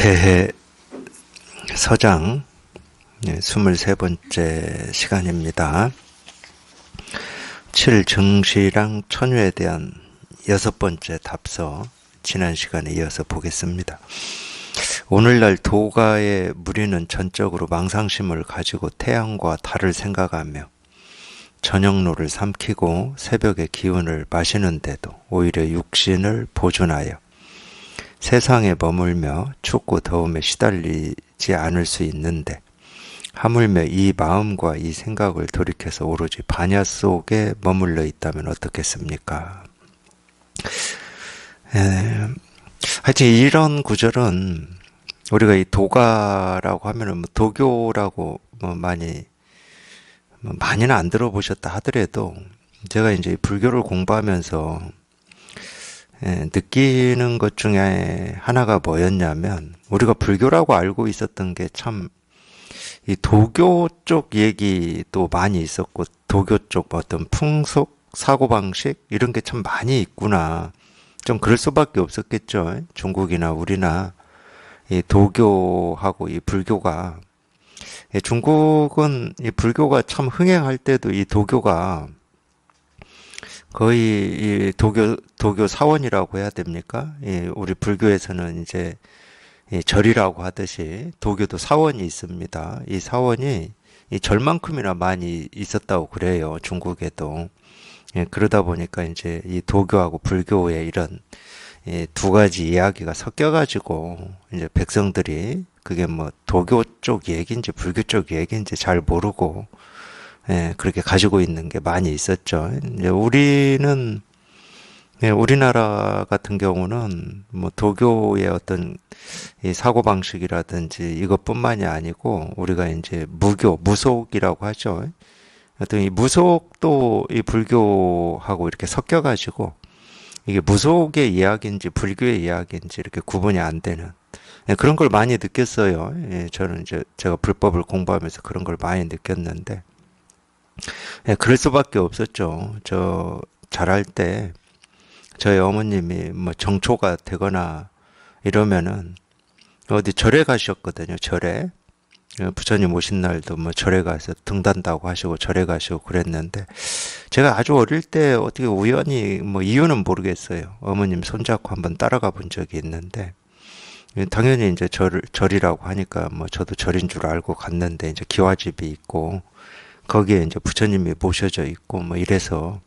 대해 서장 23번째 시간입니다. 7증시랑 천유에 대한 6번째 답서, 지난 시간에 이어서 보겠습니다. 오늘날 도가의 무리는 전적으로 망상심을 가지고 태양과 달을 생각하며 저녁노를 삼키고 새벽의 기운을 마시는데도 오히려 육신을 보존하여 세상에 머물며 춥고 더움에 시달리지 않을 수 있는데, 하물며 이 마음과 이 생각을 돌이켜서 오로지 반야 속에 머물러 있다면 어떻겠습니까? 하여튼 이런 구절은 우리가 이 도가라고 하면은 뭐 도교라고 많이는 안 들어보셨다 하더라도, 제가 이제 불교를 공부하면서 느끼는 것 중에 하나가 뭐였냐면, 우리가 불교라고 알고 있었던 게 참 이 도교 쪽 얘기도 많이 있었고, 도교 쪽 어떤 풍속, 사고방식 이런 게 참 많이 있구나, 좀 그럴 수밖에 없었겠죠. 중국이나 우리나 이 도교하고 이 불교가, 중국은 이 불교가 참 흥행할 때도 이 도교가 거의 이 도교 사원이라고 해야 됩니까? 우리 불교에서는 이제 절이라고 하듯이 도교도 사원이 있습니다. 이 사원이 이 절만큼이나 많이 있었다고 그래요, 중국에도. 그러다 보니까 이제 이 도교하고 불교의 이런 두 가지 이야기가 섞여가지고 이제 백성들이 그게 뭐 도교 쪽 얘기인지 불교 쪽 얘기인지 잘 모르고 그렇게 가지고 있는 게 많이 있었죠. 이제 우리나라 같은 경우는 뭐 도교의 어떤 이 사고방식이라든지 이것뿐만이 아니고, 우리가 이제 무속이라고 하죠. 어떤 이 무속도 이 불교하고 이렇게 섞여가지고, 이게 무속의 이야기인지 불교의 이야기인지 이렇게 구분이 안 되는 그런 걸 많이 느꼈어요. 저는 이제 제가 불법을 공부하면서 그런 걸 많이 느꼈는데, 그럴 수밖에 없었죠. 저 잘할 때 저희 어머님이 뭐 정초가 되거나 이러면은 어디 절에 가셨거든요. 절에. 부처님 오신 날도 뭐 절에 가서 등단다고 하시고 절에 가시고 그랬는데, 제가 아주 어릴 때 어떻게 우연히, 뭐 이유는 모르겠어요, 어머님 손잡고 한번 따라가 본 적이 있는데, 당연히 이제 절이라고 하니까 뭐 저도 절인 줄 알고 갔는데, 이제 기와집이 있고 거기에 이제 부처님이 모셔져 있고 뭐 이래서,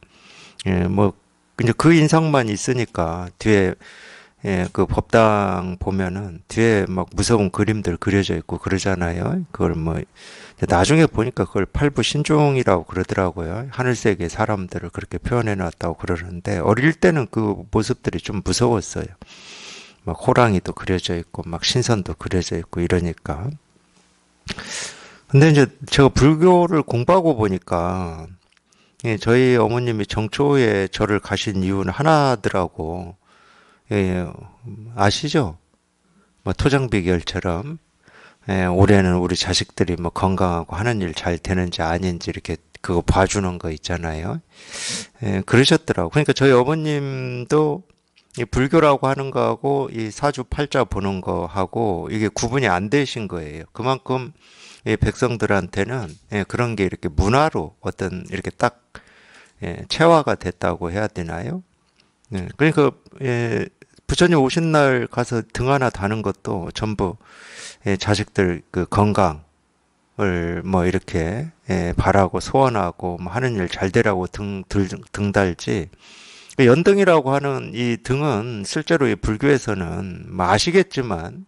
뭐 이제 그 인상만 있으니까 뒤에, 그 법당 보면은 뒤에 막 무서운 그림들 그려져 있고 그러잖아요. 그걸 뭐 나중에 보니까 그걸 팔부신종이라고 그러더라고요. 하늘세계 사람들을 그렇게 표현해 놨다고 그러는데, 어릴 때는 그 모습들이 좀 무서웠어요. 막 호랑이도 그려져 있고 막 신선도 그려져 있고 이러니까. 근데 이제 제가 불교를 공부하고 보니까, 저희 어머님이 정초에 절을 가신 이유는 하나더라고. 아시죠? 뭐 토정비결처럼, 올해는 우리 자식들이 뭐 건강하고 하는 일 잘 되는지 아닌지 이렇게 그거 봐주는 거 있잖아요. 그러셨더라고. 그러니까 저희 어머님도 이 불교라고 하는 거하고 이 사주팔자 보는 거하고 이게 구분이 안 되신 거예요. 그만큼 이 백성들한테는 그런 게 이렇게 문화로 어떤 이렇게 딱 체화가 됐다고 해야 되나요? 그러니까 부처님 오신 날 가서 등 하나 다는 것도 전부 자식들 그 건강을 뭐 이렇게 바라고 소원하고 뭐 하는 일 잘 되라고 등 달지. 연등이라고 하는 이 등은 실제로 이 불교에서는 뭐 아시겠지만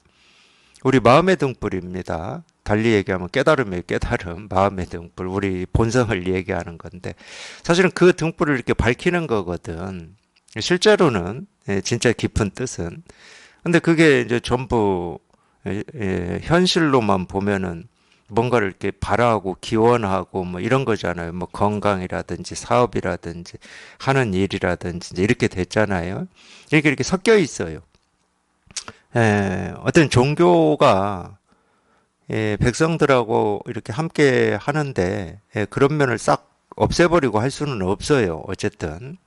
우리 마음의 등불입니다. 달리 얘기하면 깨달음의 깨달음, 마음의 등불, 우리 본성을 얘기하는 건데, 사실은 그 등불을 이렇게 밝히는 거거든. 실제로는 진짜 깊은 뜻은. 근데 그게 이제 전부 현실로만 보면은 뭔가를 이렇게 바라고 기원하고 뭐 이런 거잖아요. 뭐 건강이라든지 사업이라든지 하는 일이라든지 이렇게 됐잖아요. 이렇게 섞여 있어요. 어떤 종교가 백성들하고 이렇게 함께 하는데, 그런 면을 싹 없애버리고 할 수는 없어요. 어쨌든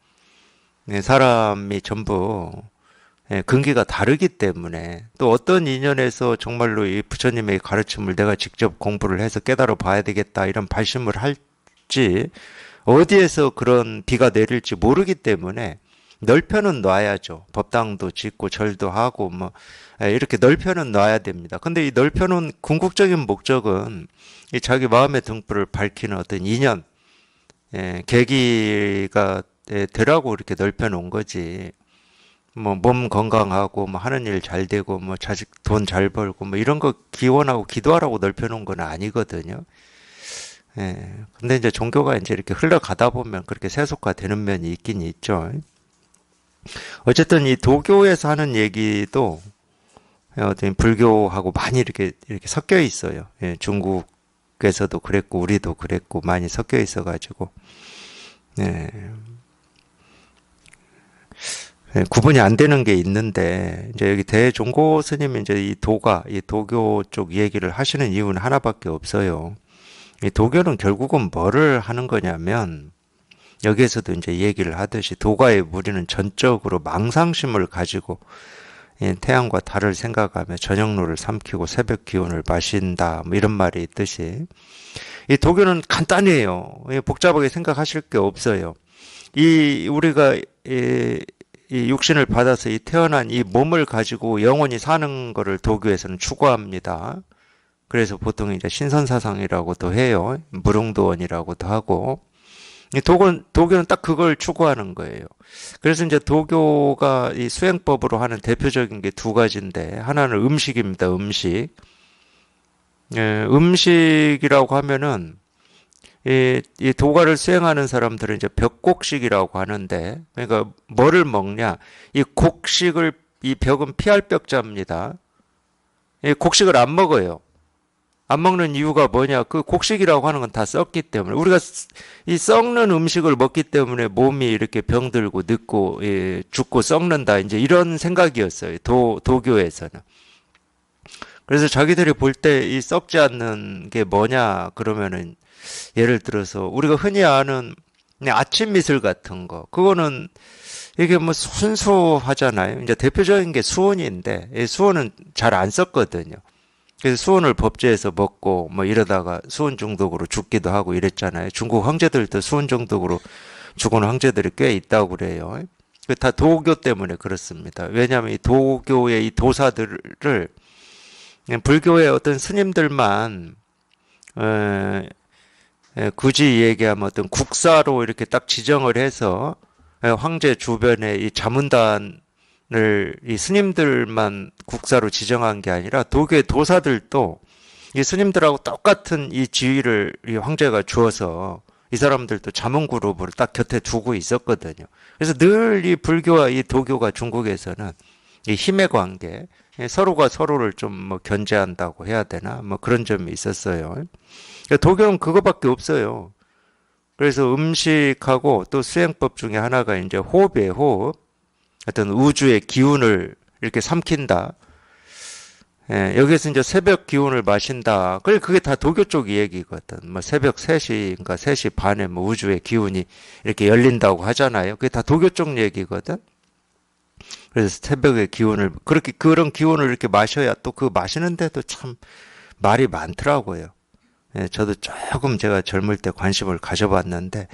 사람이 전부 근기가 다르기 때문에 또 어떤 인연에서 정말로 이 부처님의 가르침을 내가 직접 공부를 해서 깨달아 봐야 되겠다 이런 발심을 할지 어디에서 그런 비가 내릴지 모르기 때문에 넓혀는 놔야죠. 법당도 짓고 절도 하고 뭐 이렇게 넓혀는 놔야 됩니다. 근데 이 넓혀놓은 궁극적인 목적은 이 자기 마음의 등불을 밝히는 어떤 인연, 계기가 되라고 이렇게 넓혀놓은 거지. 뭐 몸 건강하고 뭐 하는 일 잘 되고 뭐 자식 돈 잘 벌고 뭐 이런 거 기원하고 기도하라고 넓혀놓은 건 아니거든요. 근데 이제 종교가 이제 이렇게 흘러가다 보면 그렇게 세속화되는 면이 있긴 있죠. 어쨌든 이 도교에서 하는 얘기도 어떤 불교하고 많이 이렇게 섞여 있어요. 중국에서도 그랬고 우리도 그랬고 많이 섞여 있어가지고 구분이 안 되는 게 있는데 이제 여기 대종고 스님이 이제 이 도교 쪽 얘기를 하시는 이유는 하나밖에 없어요. 이 도교는 결국은 뭐를 하는 거냐면 여기에서도 이제 얘기를 하듯이 도가의 무리는 전적으로 망상심을 가지고 태양과 달을 생각하며 저녁노를 삼키고 새벽 기운을 마신다 뭐 이런 말이 있듯이 이 도교는 간단해요. 복잡하게 생각하실 게 없어요. 우리가 이 육신을 받아서 이 태어난 이 몸을 가지고 영원히 사는 거를 도교에서는 추구합니다. 그래서 보통 이제 신선사상이라고도 해요. 무릉도원이라고도 하고. 도교는 딱 그걸 추구하는 거예요. 그래서 이제 도교가 이 수행법으로 하는 대표적인 게 두 가지인데, 하나는 음식입니다. 음식. 음식이라고 하면은, 이 도가를 수행하는 사람들은 이제 벽곡식이라고 하는데, 그러니까 뭐를 먹냐? 이 곡식을, 이 벽은 피할 벽자입니다. 이 곡식을 안 먹어요. 안 먹는 이유가 뭐냐? 그 곡식이라고 하는 건 다 썩기 때문에. 우리가 이 썩는 음식을 먹기 때문에 몸이 이렇게 병들고 늙고, 죽고 썩는다. 이제 이런 생각이었어요. 도교에서는. 그래서 자기들이 볼 때 이 썩지 않는 게 뭐냐? 그러면은 예를 들어서 우리가 흔히 아는 그냥 아침 미술 같은 거. 그거는 이게 뭐 순수하잖아요. 이제 대표적인 게 수원인데, 이 수원은 잘 안 썩거든요. 그래서 수원을 법제해서 먹고 뭐 이러다가 수원 중독으로 죽기도 하고 이랬잖아요. 중국 황제들도 수원 중독으로 죽은 황제들이 꽤 있다고 그래요. 다 도교 때문에 그렇습니다. 왜냐하면 이 도교의 이 도사들을 불교의 어떤 스님들만 굳이 얘기하면 어떤 국사로 이렇게 딱 지정을 해서 황제 주변에 이 자문단을 이 스님들만 국사로 지정한 게 아니라 도교의 도사들도 이 스님들하고 똑같은 이 지위를 이 황제가 주어서 이 사람들도 자문 그룹을 딱 곁에 두고 있었거든요. 그래서 늘 이 불교와 이 도교가 중국에서는 이 힘의 관계, 서로가 서로를 좀 뭐 견제한다고 해야 되나 뭐 그런 점이 있었어요. 도교는 그거밖에 없어요. 그래서 음식하고 또 수행법 중에 하나가 이제 호흡이에요, 호흡. 어떤 우주의 기운을 이렇게 삼킨다. 여기서 이제 새벽 기운을 마신다. 그게 다 도교 쪽 얘기거든. 뭐 새벽 3시인가 3시 반에 뭐 우주의 기운이 이렇게 열린다고 하잖아요. 그게 다 도교 쪽 얘기거든. 그래서 새벽의 기운을, 그렇게, 그런 기운을 이렇게 마셔야 또 그 마시는데도 참 말이 많더라고요. 저도 조금 제가 젊을 때 관심을 가져봤는데,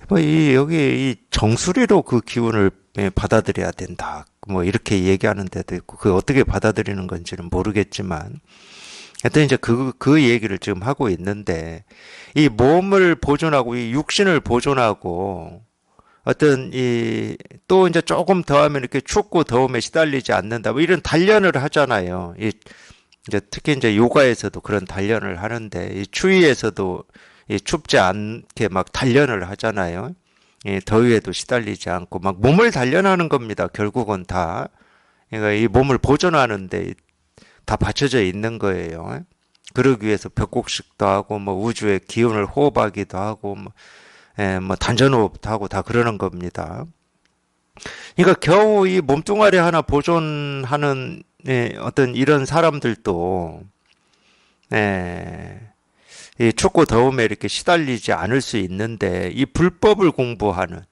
뭐, 여기 이 정수리로 그 기운을 받아들여야 된다. 뭐, 이렇게 얘기하는 데도 있고, 그 어떻게 받아들이는 건지는 모르겠지만, 하여튼 이제 그 얘기를 지금 하고 있는데, 이 몸을 보존하고, 이 육신을 보존하고, 어떤 또 이제 조금 더 하면 이렇게 춥고 더움에 시달리지 않는다. 뭐 이런 단련을 하잖아요. 이제 특히 이제 요가에서도 그런 단련을 하는데, 이 추위에서도 춥지 않게 막 단련을 하잖아요. 더위에도 시달리지 않고 막 몸을 단련하는 겁니다. 결국은 다. 그러니까 이 몸을 보존하는데 다 받쳐져 있는 거예요. 그러기 위해서 벽곡식도 하고 뭐 우주의 기운을 호흡하기도 하고 뭐 단전호흡도 하고 다 그러는 겁니다. 그러니까 겨우 이 몸뚱아리 하나 보존하는 어떤 이런 사람들도 이 춥고 더움에 이렇게 시달리지 않을 수 있는데 이 불법을 공부하는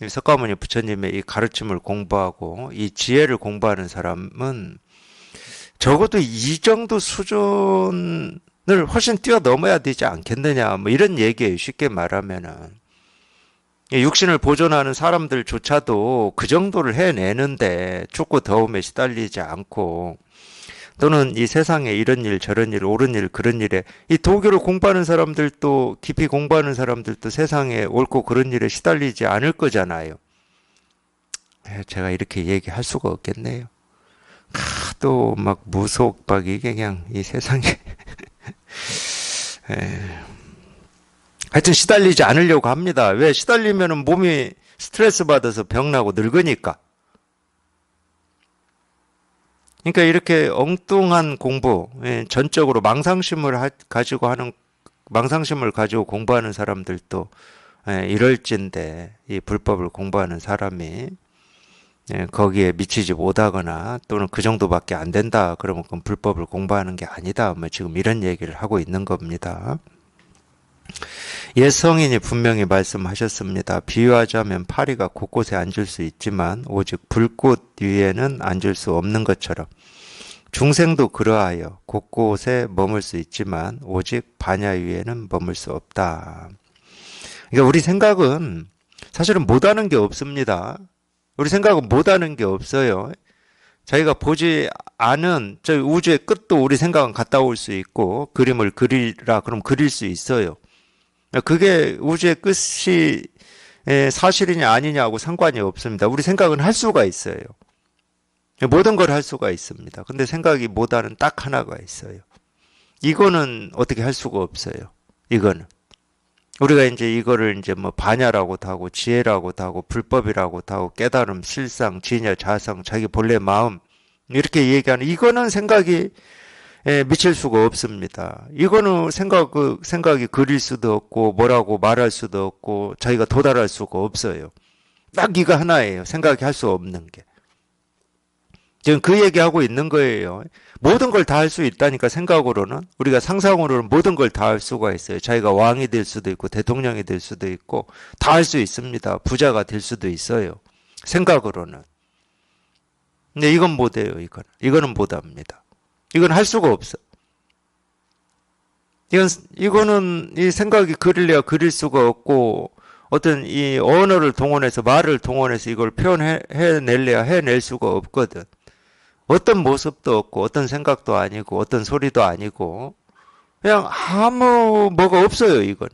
이 석가모니 부처님의 이 가르침을 공부하고 이 지혜를 공부하는 사람은 적어도 이 정도 수준을 훨씬 뛰어넘어야 되지 않겠느냐, 뭐 이런 얘기예요. 쉽게 말하면은. 육신을 보존하는 사람들조차도 그 정도를 해내는데 춥고 더움에 시달리지 않고, 또는 이 세상에 이런 일 저런 일 옳은 일 그런 일에 이 도교를 공부하는 사람들도, 깊이 공부하는 사람들도 세상에 옳고 그런 일에 시달리지 않을 거잖아요. 제가 이렇게 얘기할 수가 없겠네요. 또 막 무속 막 이게 그냥 이 세상에 하여튼 시달리지 않으려고 합니다. 왜? 시달리면은 몸이 스트레스 받아서 병나고 늙으니까. 그러니까 이렇게 엉뚱한 공부, 전적으로 망상심을 가지고 공부하는 사람들도 이럴진데, 이 불법을 공부하는 사람이 거기에 미치지 못하거나 또는 그 정도밖에 안 된다, 그러면 그건 불법을 공부하는 게 아니다, 뭐 지금 이런 얘기를 하고 있는 겁니다. 옛 성인이 분명히 말씀하셨습니다. 비유하자면 파리가 곳곳에 앉을 수 있지만 오직 불꽃 위에는 앉을 수 없는 것처럼 중생도 그러하여 곳곳에 머물 수 있지만 오직 반야 위에는 머물 수 없다. 그러니까 우리 생각은 사실은 못하는 게 없습니다. 우리 생각은 못하는 게 없어요. 자기가 보지 않은 저 우주의 끝도 우리 생각은 갔다 올 수 있고, 그림을 그리라 그럼 그릴 수 있어요. 그게 우주의 끝이 사실이냐 아니냐하고 상관이 없습니다. 우리 생각은 할 수가 있어요. 모든 걸 할 수가 있습니다. 근데 생각이 못하는 딱 하나가 있어요. 이거는 어떻게 할 수가 없어요. 이거는. 우리가 이제 이거를 이제 뭐 반야라고도 하고 지혜라고도 하고 불법이라고도 하고 깨달음, 실상, 진여, 자성, 자기 본래 마음 이렇게 얘기하는, 이거는 생각이 미칠 수가 없습니다. 이거는 생각이 그릴 수도 없고 뭐라고 말할 수도 없고 자기가 도달할 수가 없어요. 딱 이거 하나예요. 생각이 할 수 없는 게. 지금 그 얘기하고 있는 거예요. 모든 걸 다 할 수 있다니까. 생각으로는, 우리가 상상으로는 모든 걸 다 할 수가 있어요. 자기가 왕이 될 수도 있고 대통령이 될 수도 있고 다 할 수 있습니다. 부자가 될 수도 있어요. 생각으로는. 근데 이건 못해요. 이거는 못합니다. 이건 할 수가 없어. 이거는 이 생각이 그릴래야 그릴 수가 없고, 어떤 이 언어를 동원해서, 말을 동원해서 이걸 표현해낼래야 해낼 수가 없거든. 어떤 모습도 없고, 어떤 생각도 아니고, 어떤 소리도 아니고, 그냥 아무 뭐가 없어요, 이거는.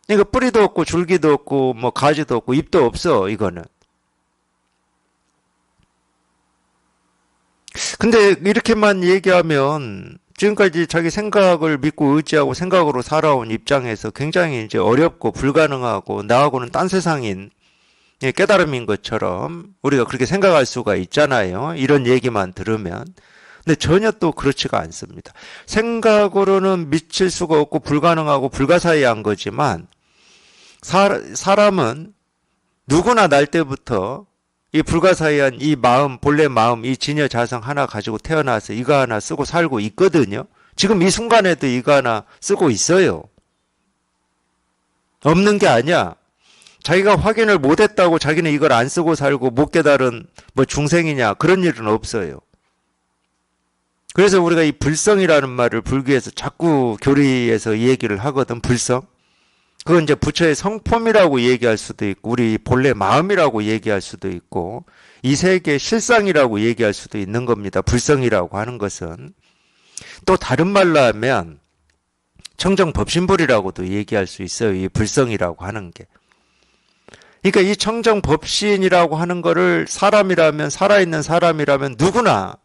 그러니까 뿌리도 없고, 줄기도 없고, 뭐 가지도 없고, 잎도 없어, 이거는. 근데 이렇게만 얘기하면 지금까지 자기 생각을 믿고 의지하고 생각으로 살아온 입장에서 굉장히 이제 어렵고 불가능하고 나하고는 딴 세상인 깨달음인 것처럼 우리가 그렇게 생각할 수가 있잖아요. 이런 얘기만 들으면. 근데 전혀 또 그렇지가 않습니다. 생각으로는 미칠 수가 없고 불가능하고 불가사의한 거지만, 사람은 누구나 날 때부터 이 불가사의한 이 마음, 본래 마음, 이 진여 자성 하나 가지고 태어나서 이거 하나 쓰고 살고 있거든요. 지금 이 순간에도 이거 하나 쓰고 있어요. 없는 게 아니야. 자기가 확인을 못했다고 자기는 이걸 안 쓰고 살고 못 깨달은 뭐 중생이냐, 그런 일은 없어요. 그래서 우리가 이 불성이라는 말을 불교에서 자꾸 교리에서 얘기를 하거든. 불성. 그건 이제 부처의 성품이라고 얘기할 수도 있고, 우리 본래 마음이라고 얘기할 수도 있고, 이 세계의 실상이라고 얘기할 수도 있는 겁니다. 불성이라고 하는 것은. 또 다른 말로 하면 청정법신불이라고도 얘기할 수 있어요. 이 불성이라고 하는 게. 그러니까 이 청정법신이라고 하는 거를 사람이라면, 살아있는 사람이라면 누구나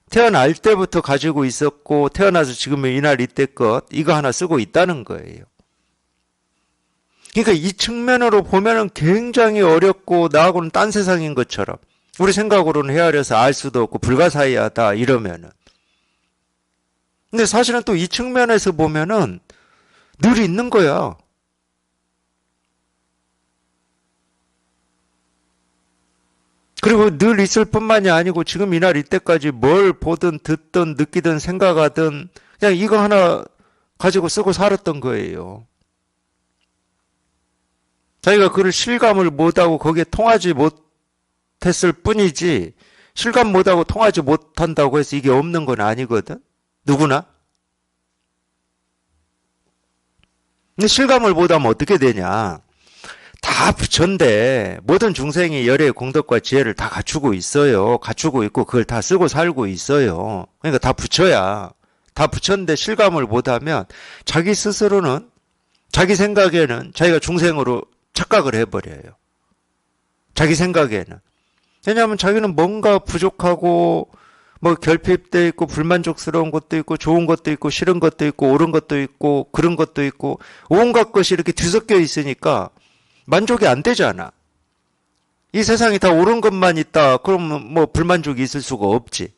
태어날 때부터 가지고 있었고, 태어나서 지금의 이날 이때껏 이거 하나 쓰고 있다는 거예요. 그러니까 이 측면으로 보면은 굉장히 어렵고 나하고는 딴 세상인 것처럼, 우리 생각으로는 헤아려서 알 수도 없고 불가사의하다 이러면은. 근데 사실은 또 이 측면에서 보면은 늘 있는 거야. 그리고 늘 있을 뿐만이 아니고 지금 이날 이때까지 뭘 보든 듣든 느끼든 생각하든 그냥 이거 하나 가지고 쓰고 살았던 거예요. 자기가 그걸 실감을 못하고 거기에 통하지 못했을 뿐이지 실감 못하고 통하지 못한다고 해서 이게 없는 건 아니거든. 누구나. 근데 실감을 못하면 어떻게 되냐. 다 부처인데 모든 중생이 열의 공덕과 지혜를 다 갖추고 있어요. 갖추고 있고 그걸 다 쓰고 살고 있어요. 그러니까 다 부처야. 다 부처인데 실감을 못하면 자기 스스로는 자기 생각에는 자기가 중생으로 착각을 해버려요. 자기 생각에는. 왜냐하면 자기는 뭔가 부족하고 뭐 결핍돼 있고 불만족스러운 것도 있고 좋은 것도 있고 싫은 것도 있고 옳은 것도 있고 그런 것도 있고 온갖 것이 이렇게 뒤섞여 있으니까 만족이 안 되잖아. 이 세상이 다 옳은 것만 있다. 그러면 뭐 불만족이 있을 수가 없지.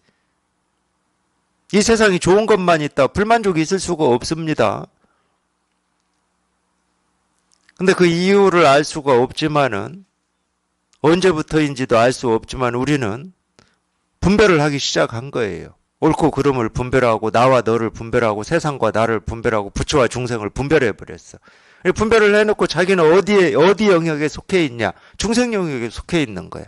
이 세상이 좋은 것만 있다. 불만족이 있을 수가 없습니다. 근데 그 이유를 알 수가 없지만은 언제부터인지도 알 수 없지만 우리는 분별을 하기 시작한 거예요. 옳고 그름을 분별하고 나와 너를 분별하고 세상과 나를 분별하고 부처와 중생을 분별해버렸어. 분별을 해놓고 자기는 어디 영역에 속해 있냐? 중생 영역에 속해 있는 거야.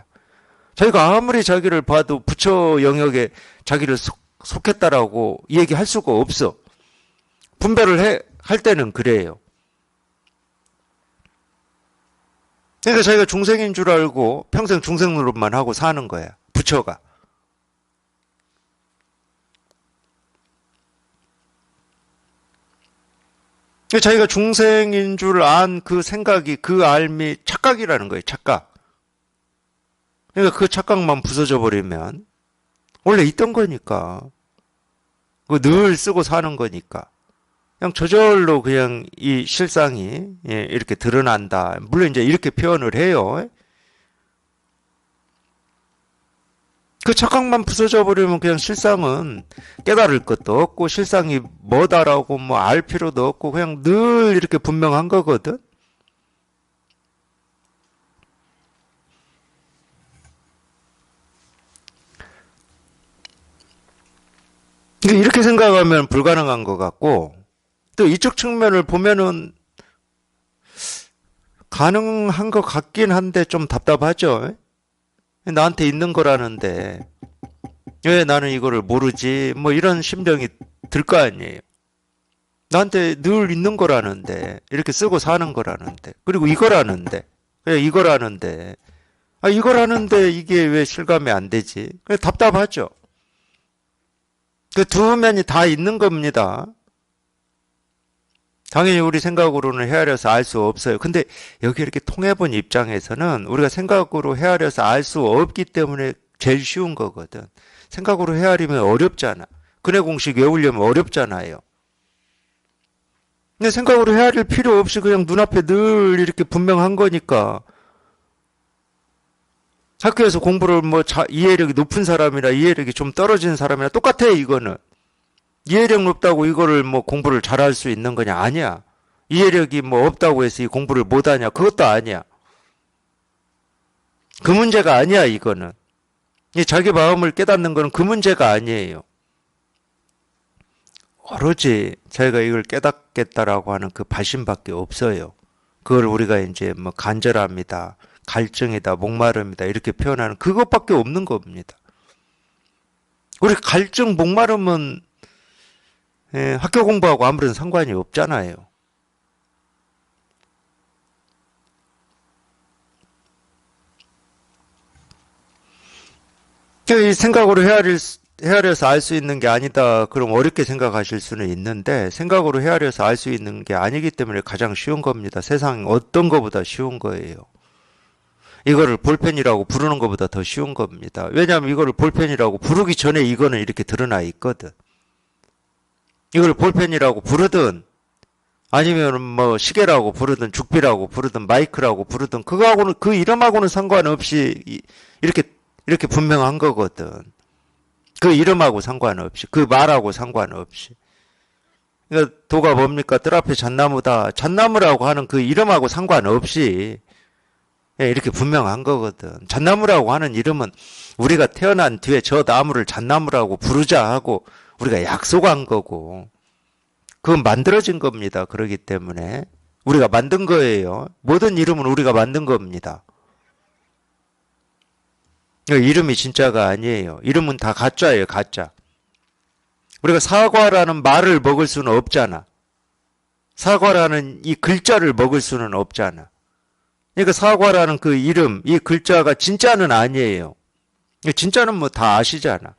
자기가 아무리 자기를 봐도 부처 영역에 자기를 속했다라고 얘기할 수가 없어. 분별을 할 때는 그래요. 그러니까 자기가 중생인 줄 알고 평생 중생 노릇만 하고 사는 거야. 부처가. 자기가 중생인 줄 안 그 생각이 그 알미 착각이라는 거예요. 착각. 그러니까 그 착각만 부서져 버리면 원래 있던 거니까. 그거 늘 쓰고 사는 거니까. 그냥 저절로 그냥 이 실상이 이렇게 드러난다. 물론 이제 이렇게 표현을 해요. 그 착각만 부서져 버리면 그냥 실상은 깨달을 것도 없고 실상이 뭐다라고 뭐 알 필요도 없고 그냥 늘 이렇게 분명한 거거든. 이렇게 생각하면 불가능한 것 같고 또 이쪽 측면을 보면은 가능한 것 같긴 한데 좀 답답하죠. 나한테 있는 거라는데 왜 나는 이거를 모르지? 뭐 이런 심정이 들 거 아니에요. 나한테 늘 있는 거라는데 이렇게 쓰고 사는 거라는데 그리고 이거라는데 그래 이거라는데 이거라는데 이게 왜 실감이 안 되지? 그래 답답하죠. 그 두 면이 다 있는 겁니다. 당연히 우리 생각으로는 헤아려서 알 수 없어요. 근데 여기 이렇게 통해본 입장에서는 우리가 생각으로 헤아려서 알 수 없기 때문에 제일 쉬운 거거든. 생각으로 헤아리면 어렵잖아. 근해 공식 외우려면 어렵잖아요. 근데 생각으로 헤아릴 필요 없이 그냥 눈앞에 늘 이렇게 분명한 거니까. 학교에서 공부를 뭐 이해력이 높은 사람이나 이해력이 좀 떨어진 사람이나 똑같아 이거는. 이해력 높다고 이거를 뭐 공부를 잘할 수 있는 거냐? 아니야. 이해력이 뭐 없다고 해서 이 공부를 못하냐? 그것도 아니야. 그 문제가 아니야 이거는. 자기 마음을 깨닫는 거는 그 문제가 아니에요. 오로지 자기가 이걸 깨닫겠다라고 하는 그 발심밖에 없어요. 그걸 우리가 이제 뭐 간절합니다. 갈증이다, 목마름이다 이렇게 표현하는 그것밖에 없는 겁니다. 우리 갈증, 목마름은 학교 공부하고 아무런 상관이 없잖아요. 이 생각으로 헤아려서 알 수 있는 게 아니다. 그럼 어렵게 생각하실 수는 있는데 생각으로 헤아려서 알 수 있는 게 아니기 때문에 가장 쉬운 겁니다. 세상 어떤 것보다 쉬운 거예요. 이거를 볼펜이라고 부르는 것보다 더 쉬운 겁니다. 왜냐하면 이거를 볼펜이라고 부르기 전에 이거는 이렇게 드러나 있거든. 이걸 볼펜이라고 부르든 아니면 뭐 시계라고 부르든 죽비라고 부르든 마이크라고 부르든 그거하고는 그 이름하고는 상관없이 이렇게 분명한 거거든. 그 이름하고 상관없이 그 말하고 상관없이. 그러니까 도가 뭡니까? 뜰 앞에 잣나무다. 잣나무라고 하는 그 이름하고 상관없이 이렇게 분명한 거거든. 잣나무라고 하는 이름은 우리가 태어난 뒤에 저 나무를 잣나무라고 부르자 하고 우리가 약속한 거고 그건 만들어진 겁니다. 그렇기 때문에 우리가 만든 거예요. 모든 이름은 우리가 만든 겁니다. 이름이 진짜가 아니에요. 이름은 다 가짜예요, 가짜. 우리가 사과라는 말을 먹을 수는 없잖아. 사과라는 이 글자를 먹을 수는 없잖아. 그러니까 사과라는 그 이름, 이 글자가 진짜는 아니에요. 진짜는 뭐 다 아시잖아.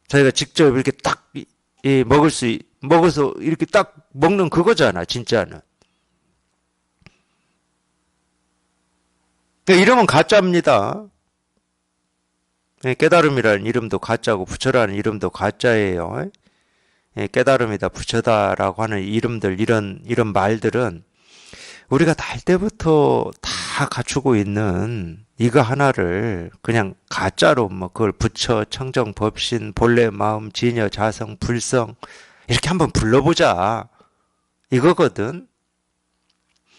자기가 직접 이렇게 딱 먹어서 이렇게 딱 먹는 그거잖아, 진짜는. 그러니까 이름은 가짜입니다. 깨달음이라는 이름도 가짜고 부처라는 이름도 가짜예요. 깨달음이다, 부처다라고 하는 이름들, 이런 말들은 우리가 날 때부터 다 갖추고 있는 이거 하나를 그냥 가짜로 뭐 그걸 부처, 청정, 법신, 본래 마음, 진여, 자성, 불성 이렇게 한번 불러보자 이거거든.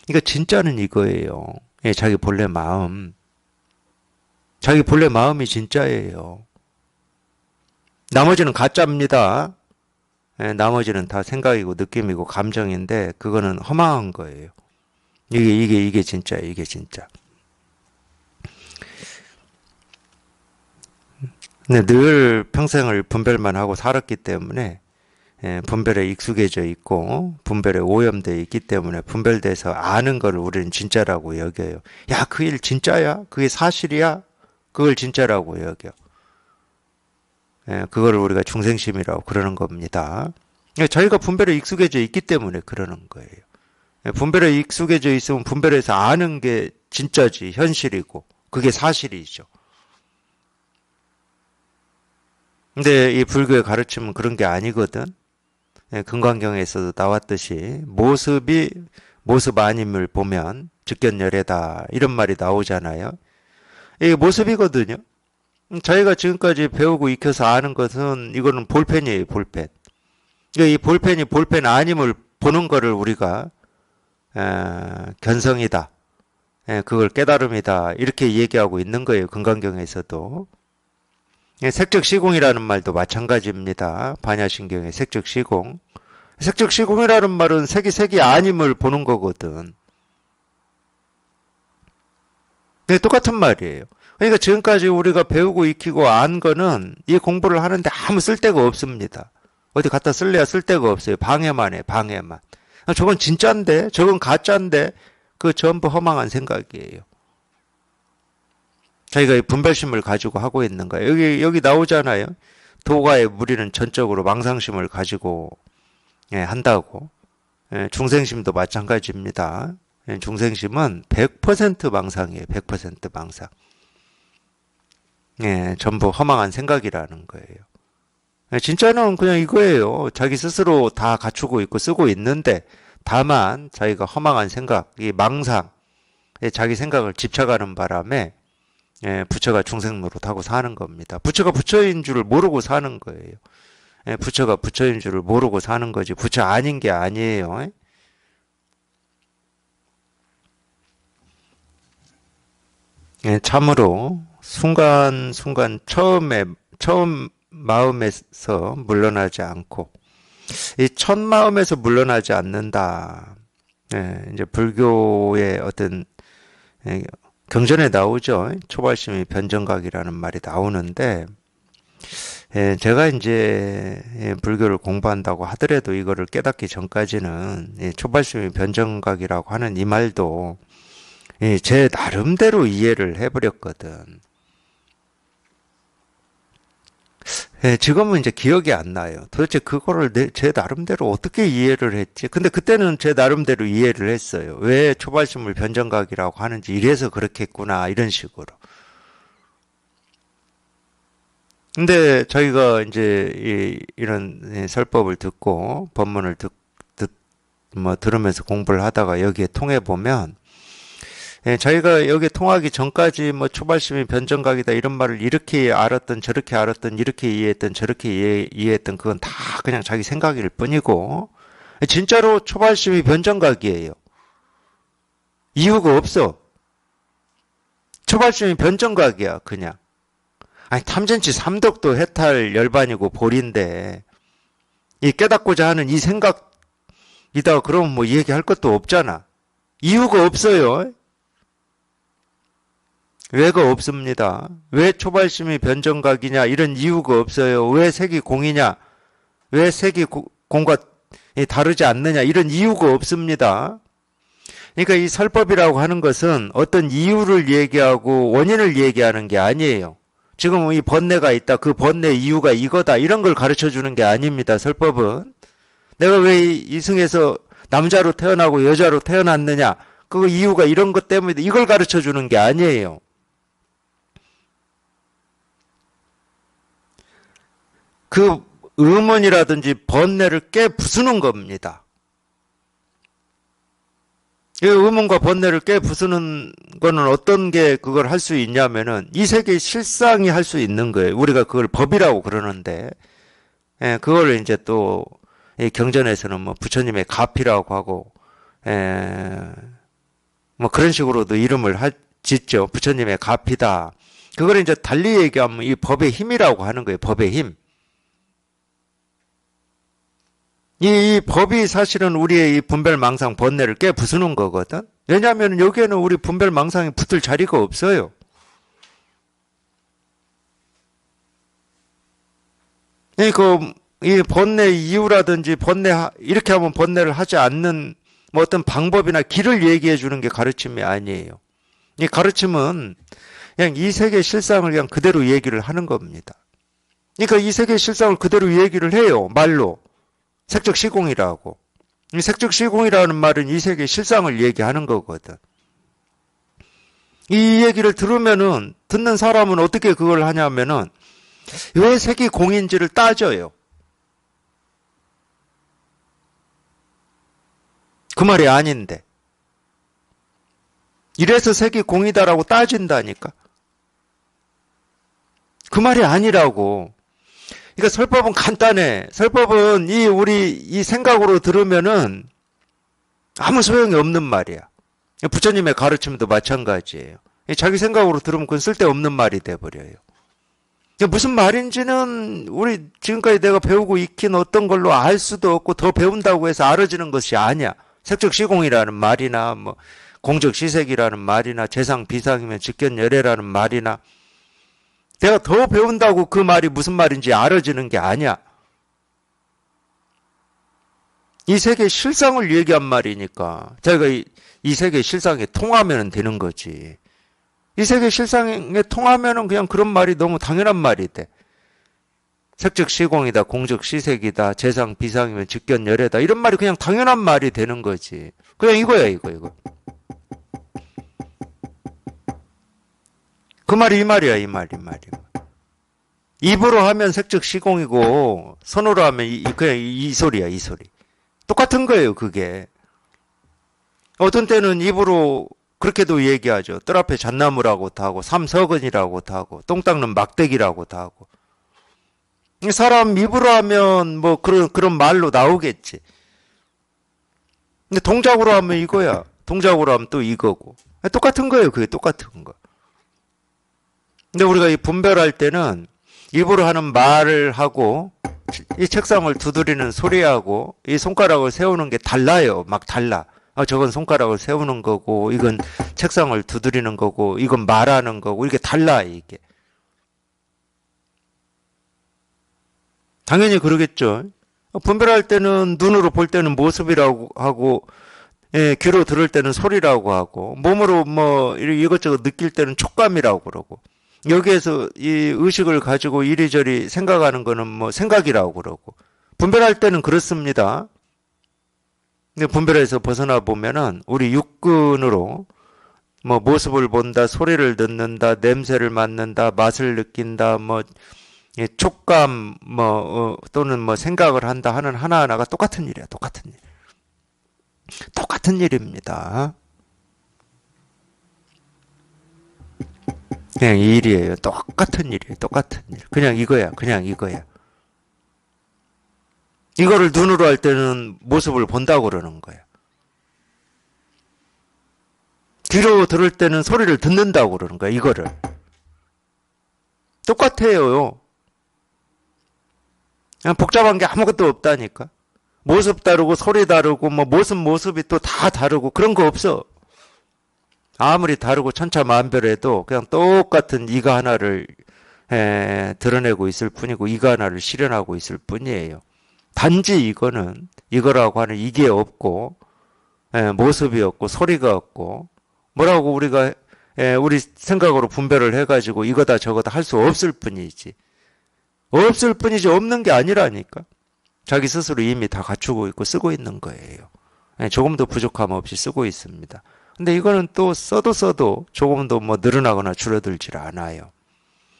그러니까 진짜는 이거예요. 자기 본래 마음. 자기 본래 마음이 진짜예요. 나머지는 가짜입니다. 나머지는 다 생각이고 느낌이고 감정인데 그거는 허망한 거예요. 이게 진짜예요. 이게 진짜. 근데 늘 평생을 분별만 하고 살았기 때문에 분별에 익숙해져 있고 분별에 오염되어 있기 때문에 분별돼서 아는 걸 우리는 진짜라고 여겨요. 야, 그 일 진짜야? 그게 사실이야? 그걸 진짜라고 여겨. 그걸 우리가 중생심이라고 그러는 겁니다. 저희가 분별에 익숙해져 있기 때문에 그러는 거예요. 분별에 익숙해져 있으면 분별에서 아는 게 진짜지, 현실이고, 그게 사실이죠. 근데 이 불교의 가르침은 그런 게 아니거든. 금강경에서도 나왔듯이 모습 아님을 보면 즉견열애다 이런 말이 나오잖아요. 이게 모습이거든요. 자기가 지금까지 배우고 익혀서 아는 것은 이거는 볼펜이에요, 볼펜. 이 볼펜이 볼펜 아님을 보는 거를 우리가 견성이다, 그걸 깨달음이다 이렇게 얘기하고 있는 거예요. 금강경에서도. 색적시공이라는 말도 마찬가지입니다. 반야신경의 색적시공. 색적시공이라는 말은 색이 아님을 보는 거거든. 똑같은 말이에요. 그러니까 지금까지 우리가 배우고 익히고 안 거는 이 공부를 하는데 아무 쓸데가 없습니다. 어디 갖다 쓸래야 쓸데가 없어요. 방해만 해, 방해만. 저건 진짜인데, 저건 가짜인데, 그 전부 허망한 생각이에요. 자기가 분별심을 가지고 하고 있는 거예요. 여기 나오잖아요. 도가의 무리는 전적으로 망상심을 가지고 한다고. 중생심도 마찬가지입니다. 중생심은 100% 망상이에요. 100% 망상. 전부 허망한 생각이라는 거예요. 진짜는 그냥 이거예요. 자기 스스로 다 갖추고 있고 쓰고 있는데 다만 자기가 허망한 생각, 이 망상, 자기 생각을 집착하는 바람에 부처가 중생 노릇하고 사는 겁니다. 부처가 부처인 줄을 모르고 사는 거예요. 부처가 부처인 줄을 모르고 사는 거지 부처 아닌 게 아니에요. 참으로 순간순간 처음 마음에서 물러나지 않고 이 첫 마음에서 물러나지 않는다. 이제 불교의 어떤 경전에 나오죠. 초발심이 변정각이라는 말이 나오는데 제가 이제 불교를 공부한다고 하더라도 이거를 깨닫기 전까지는 초발심이 변정각이라고 하는 이 말도 제 나름대로 이해를 해버렸거든. 지금은 이제 기억이 안 나요. 도대체 그거를 제 나름대로 어떻게 이해를 했지? 근데 그때는 제 나름대로 이해를 했어요. 왜 초발심을 변정각이라고 하는지 이래서 그렇게 했구나 이런 식으로. 근데 저희가 이제 이런 설법을 듣고 법문을 들으면서 공부를 하다가 여기에 통해 보면 저희가 여기 통하기 전까지 뭐 초발심이 변정각이다 이런 말을 이렇게 알았던 저렇게 알았던 이렇게 이해했던 저렇게 이해했던 그건 다 그냥 자기 생각일 뿐이고 진짜로 초발심이 변정각이에요. 이유가 없어. 초발심이 변정각이야 그냥. 아니 탐진치 삼독도 해탈 열반이고 볼인데 이 깨닫고자 하는 이 생각 이따가 그러면 뭐 얘기할 것도 없잖아. 이유가 없어요. 왜가 없습니다. 왜 초발심이 변정각이냐 이런 이유가 없어요. 왜 색이 공이냐, 왜 색이 공과 다르지 않느냐 이런 이유가 없습니다. 그러니까 이 설법이라고 하는 것은 어떤 이유를 얘기하고 원인을 얘기하는 게 아니에요. 지금 이 번뇌가 있다. 그 번뇌 이유가 이거다. 이런 걸 가르쳐 주는 게 아닙니다. 설법은. 내가 왜 이승에서 남자로 태어나고 여자로 태어났느냐. 그 이유가 이런 것 때문에 이걸 가르쳐 주는 게 아니에요. 그 의문이라든지 번뇌를 깨부수는 겁니다. 이 의문과 번뇌를 깨부수는 거는 어떤 게 그걸 할 수 있냐면은 이 세계의 실상이 할 수 있는 거예요. 우리가 그걸 법이라고 그러는데, 예, 그걸 이제 또 경전에서는 뭐 부처님의 가피라고 하고, 뭐 그런 식으로도 이름을 짓죠. 부처님의 가피다. 그걸 이제 달리 얘기하면 이 법의 힘이라고 하는 거예요. 법의 힘. 이 법이 사실은 우리의 이 분별망상 번뇌를 깨부수는 거거든. 왜냐하면 여기에는 우리 분별망상이 붙을 자리가 없어요. 그러니까 이 번뇌 이유라든지 번뇌 이렇게 하면 번뇌를 하지 않는 뭐 어떤 방법이나 길을 얘기해 주는 게 가르침이 아니에요. 이 가르침은 그냥 이 세계 실상을 그냥 그대로 얘기를 하는 겁니다. 그러니까 이 세계 실상을 그대로 얘기를 해요. 말로. 색적 시공이라고. 이 색적 시공이라는 말은 이 세계 실상을 얘기하는 거거든. 이 얘기를 들으면은 듣는 사람은 어떻게 그걸 하냐면은 왜 색이 공인지를 따져요. 그 말이 아닌데. 이래서 색이 공이다라고 따진다니까. 그 말이 아니라고. 그러니까 설법은 간단해. 설법은 우리 이 생각으로 들으면은 아무 소용이 없는 말이야. 부처님의 가르침도 마찬가지예요. 자기 생각으로 들으면 그건 쓸데없는 말이 돼버려요. 무슨 말인지는 우리 지금까지 내가 배우고 익힌 어떤 걸로 알 수도 없고 더 배운다고 해서 알아지는 것이 아니야. 색적 시공이라는 말이나 뭐 공적 시색이라는 말이나 재상 비상이면 직견열애라는 말이나 내가 더 배운다고 그 말이 무슨 말인지 알아지는 게 아니야. 이 세계 실상을 얘기한 말이니까 자기가 이 세계 실상에 통하면 되는 거지. 이 세계 실상에 통하면 그냥 그런 말이 너무 당연한 말이 돼. 색적 시공이다, 공적 시색이다, 재상 비상이면 직견열애다 이런 말이 그냥 당연한 말이 되는 거지. 그냥 이거야 이거. 그 말이 이 말이야, 이 말. 입으로 하면 색적 시공이고, 손으로 하면 그냥 이 소리야, 이 소리. 똑같은 거예요, 그게. 어떤 때는 입으로 그렇게도 얘기하죠. 뜰 앞에 잣나무라고도 하고, 삼석은이라고도 하고, 똥 닦는 막대기라고도 하고. 사람 입으로 하면 뭐 그런 말로 나오겠지. 근데 동작으로 하면 이거야. 동작으로 하면 또 이거고. 똑같은 거예요, 그게 똑같은 거. 근데 우리가 이 분별할 때는 입으로 하는 말을 하고 이 책상을 두드리는 소리하고 이 손가락을 세우는 게 달라요. 막 달라. 저건 손가락을 세우는 거고 이건 책상을 두드리는 거고 이건 말하는 거고 이게 달라 이게. 당연히 그러겠죠. 분별할 때는 눈으로 볼 때는 모습이라고 하고 귀로 들을 때는 소리라고 하고 몸으로 뭐 이것저것 느낄 때는 촉감이라고 그러고 여기에서 이 의식을 가지고 이리저리 생각하는 거는 뭐 생각이라고 그러고 분별할 때는 그렇습니다. 근데 분별에서 벗어나 보면은 우리 육근으로 뭐 모습을 본다, 소리를 듣는다, 냄새를 맡는다, 맛을 느낀다, 뭐 촉감 뭐 또는 뭐 생각을 한다 하는 하나하나가 똑같은 일이야. 똑같은 일. 똑같은 일입니다. 그냥 이 일이에요. 똑같은 일이에요. 똑같은 일. 그냥 이거야. 그냥 이거야. 이거를 눈으로 할 때는 모습을 본다고 그러는 거야. 귀로 들을 때는 소리를 듣는다고 그러는 거야. 이거를. 똑같아요. 그냥 복잡한 게 아무것도 없다니까. 모습 다르고 소리 다르고 뭐 모습이 또 다 다르고 그런 거 없어. 아무리 다르고 천차만별해도 그냥 똑같은 이거 하나를 드러내고 있을 뿐이고 이거 하나를 실현하고 있을 뿐이에요. 단지 이거는 이거라고 하는 이게 없고 모습이 없고 소리가 없고 뭐라고 우리가 우리 생각으로 분별을 해가지고 이거다 저거다 할 수 없을 뿐이지. 없을 뿐이지 없는 게 아니라니까. 자기 스스로 이미 다 갖추고 있고 쓰고 있는 거예요. 조금도 부족함 없이 쓰고 있습니다. 근데 이거는 또 써도 조금도 뭐 늘어나거나 줄어들질 않아요.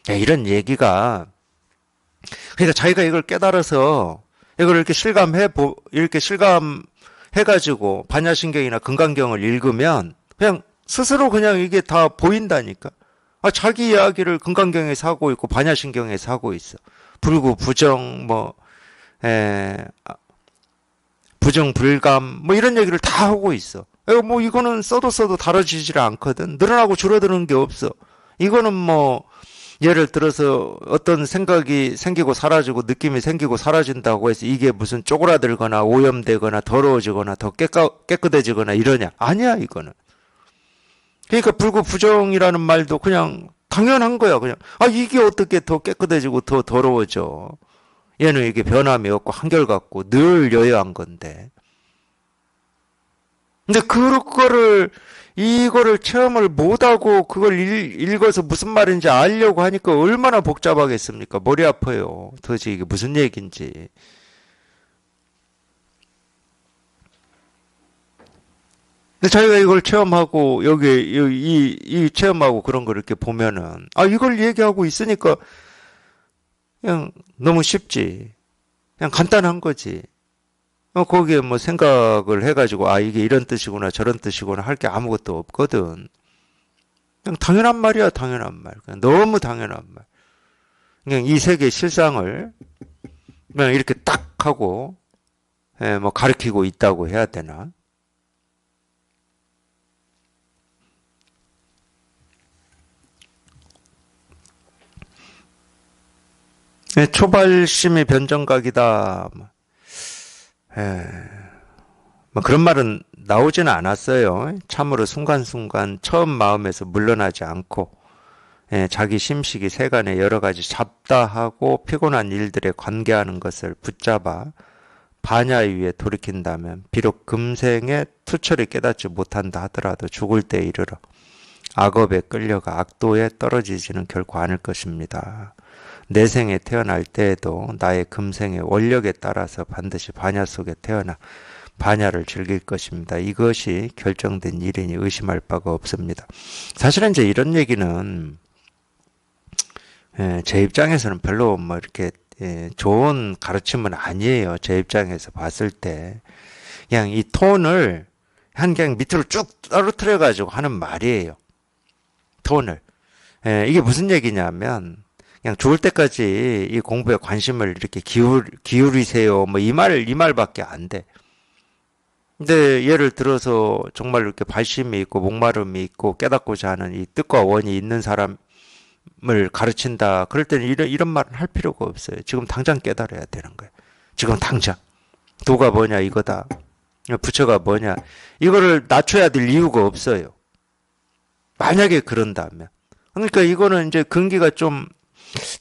이런 얘기가 그러니까 자기가 이걸 깨달아서 이걸 이렇게 실감해가지고 반야신경이나 금강경을 읽으면 그냥 스스로 그냥 이게 다 보인다니까. 자기 이야기를 금강경에서 하고 있고 반야신경에서 하고 있어. 불구, 부정, 부정, 불감, 뭐 이런 얘기를 다 하고 있어. 뭐 이거는 써도 다뤄지질 않거든. 늘어나고 줄어드는 게 없어. 이거는 뭐 예를 들어서 어떤 생각이 생기고 사라지고 느낌이 생기고 사라진다고 해서 이게 무슨 쪼그라들거나 오염되거나 더러워지거나 더 깨끗해지거나 이러냐? 아니야, 이거는. 그러니까 불구 부정이라는 말도 그냥 당연한 거야. 그냥 이게 어떻게 더 깨끗해지고 더 더러워져. 얘는 이게 변함이 없고 한결같고 늘 여여한 건데. 근데 이거를 체험을 못하고 그걸 읽어서 무슨 말인지 알려고 하니까 얼마나 복잡하겠습니까? 머리 아파요. 도대체 이게 무슨 얘기인지. 근데 자기가 이걸 체험하고 이 체험하고 그런 걸 이렇게 보면은 이걸 얘기하고 있으니까 그냥 너무 쉽지. 그냥 간단한 거지. 거기에 뭐 생각을 해가지고 이게 이런 뜻이구나 저런 뜻이구나 할 게 아무것도 없거든. 그냥 당연한 말이야, 당연한 말. 그냥 너무 당연한 말. 그냥 이 세계 실상을 그냥 이렇게 딱 하고 뭐 가르치고 있다고 해야 되나? 초발심이 변정각이다. 뭐 그런 말은 나오지는 않았어요. 참으로 순간순간 처음 마음에서 물러나지 않고 자기 심식이 세간에 여러 가지 잡다하고 피곤한 일들에 관계하는 것을 붙잡아 반야 위에 돌이킨다면 비록 금생에 투철히 깨닫지 못한다 하더라도 죽을 때 이르러 악업에 끌려가 악도에 떨어지지는 결코 않을 것입니다. 내 생에 태어날 때에도 나의 금생의 원력에 따라서 반드시 반야 속에 태어나 반야를 즐길 것입니다. 이것이 결정된 일이니 의심할 바가 없습니다. 사실은 이제 이런 얘기는 제 입장에서는 별로 뭐 이렇게 좋은 가르침은 아니에요. 제 입장에서 봤을 때 그냥 이 톤을 그냥 밑으로 쭉 떨어뜨려 가지고 하는 말이에요. 톤을 이게 무슨 얘기냐면 그냥 죽을 때까지 이 공부에 관심을 이렇게 기울이세요. 뭐 이 말밖에 안 돼. 근데 예를 들어서 정말 이렇게 발심이 있고 목마름이 있고 깨닫고자 하는 이 뜻과 원이 있는 사람을 가르친다. 그럴 때는 이런 말은 할 필요가 없어요. 지금 당장 깨달아야 되는 거예요. 지금 당장. 도가 뭐냐 이거다. 부처가 뭐냐. 이거를 낮춰야 될 이유가 없어요. 만약에 그런다면. 그러니까 이거는 이제 근기가 좀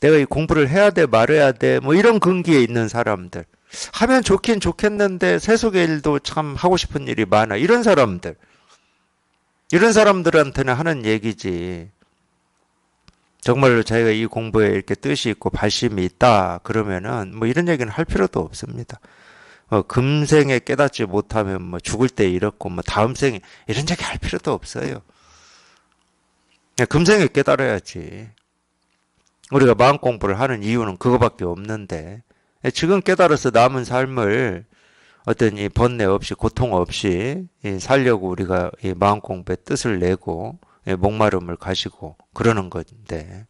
내가 이 공부를 해야 돼 말아야 돼 뭐 이런 근기에 있는 사람들 하면 좋긴 좋겠는데 세속의 일도 참 하고 싶은 일이 많아 이런 사람들한테는 하는 얘기지. 정말로 자기가 이 공부에 이렇게 뜻이 있고 발심이 있다 그러면은 뭐 이런 얘기는 할 필요도 없습니다. 금생에 깨닫지 못하면 뭐 죽을 때 이렇고 뭐 다음 생에 이런 얘기 할 필요도 없어요. 금생에 깨달아야지. 우리가 마음 공부를 하는 이유는 그거밖에 없는데 지금 깨달아서 남은 삶을 어떤 이 번뇌 없이 고통 없이 살려고 우리가 이 마음 공부에 뜻을 내고 목마름을 가지고 그러는 건데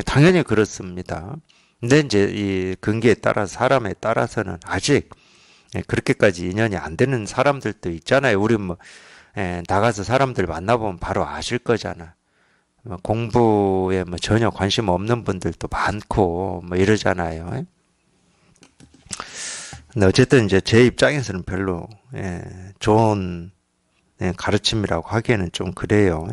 당연히 그렇습니다. 근데 이제 이 근기에 따라서 사람에 따라서는 아직 그렇게까지 인연이 안 되는 사람들도 있잖아요. 우리 뭐 나가서 사람들 만나보면 바로 아실 거잖아. 공부에 뭐 전혀 관심 없는 분들도 많고 뭐 이러잖아요. 근데 어쨌든 이제 제 입장에서는 별로 좋은 가르침이라고 하기에는 좀 그래요.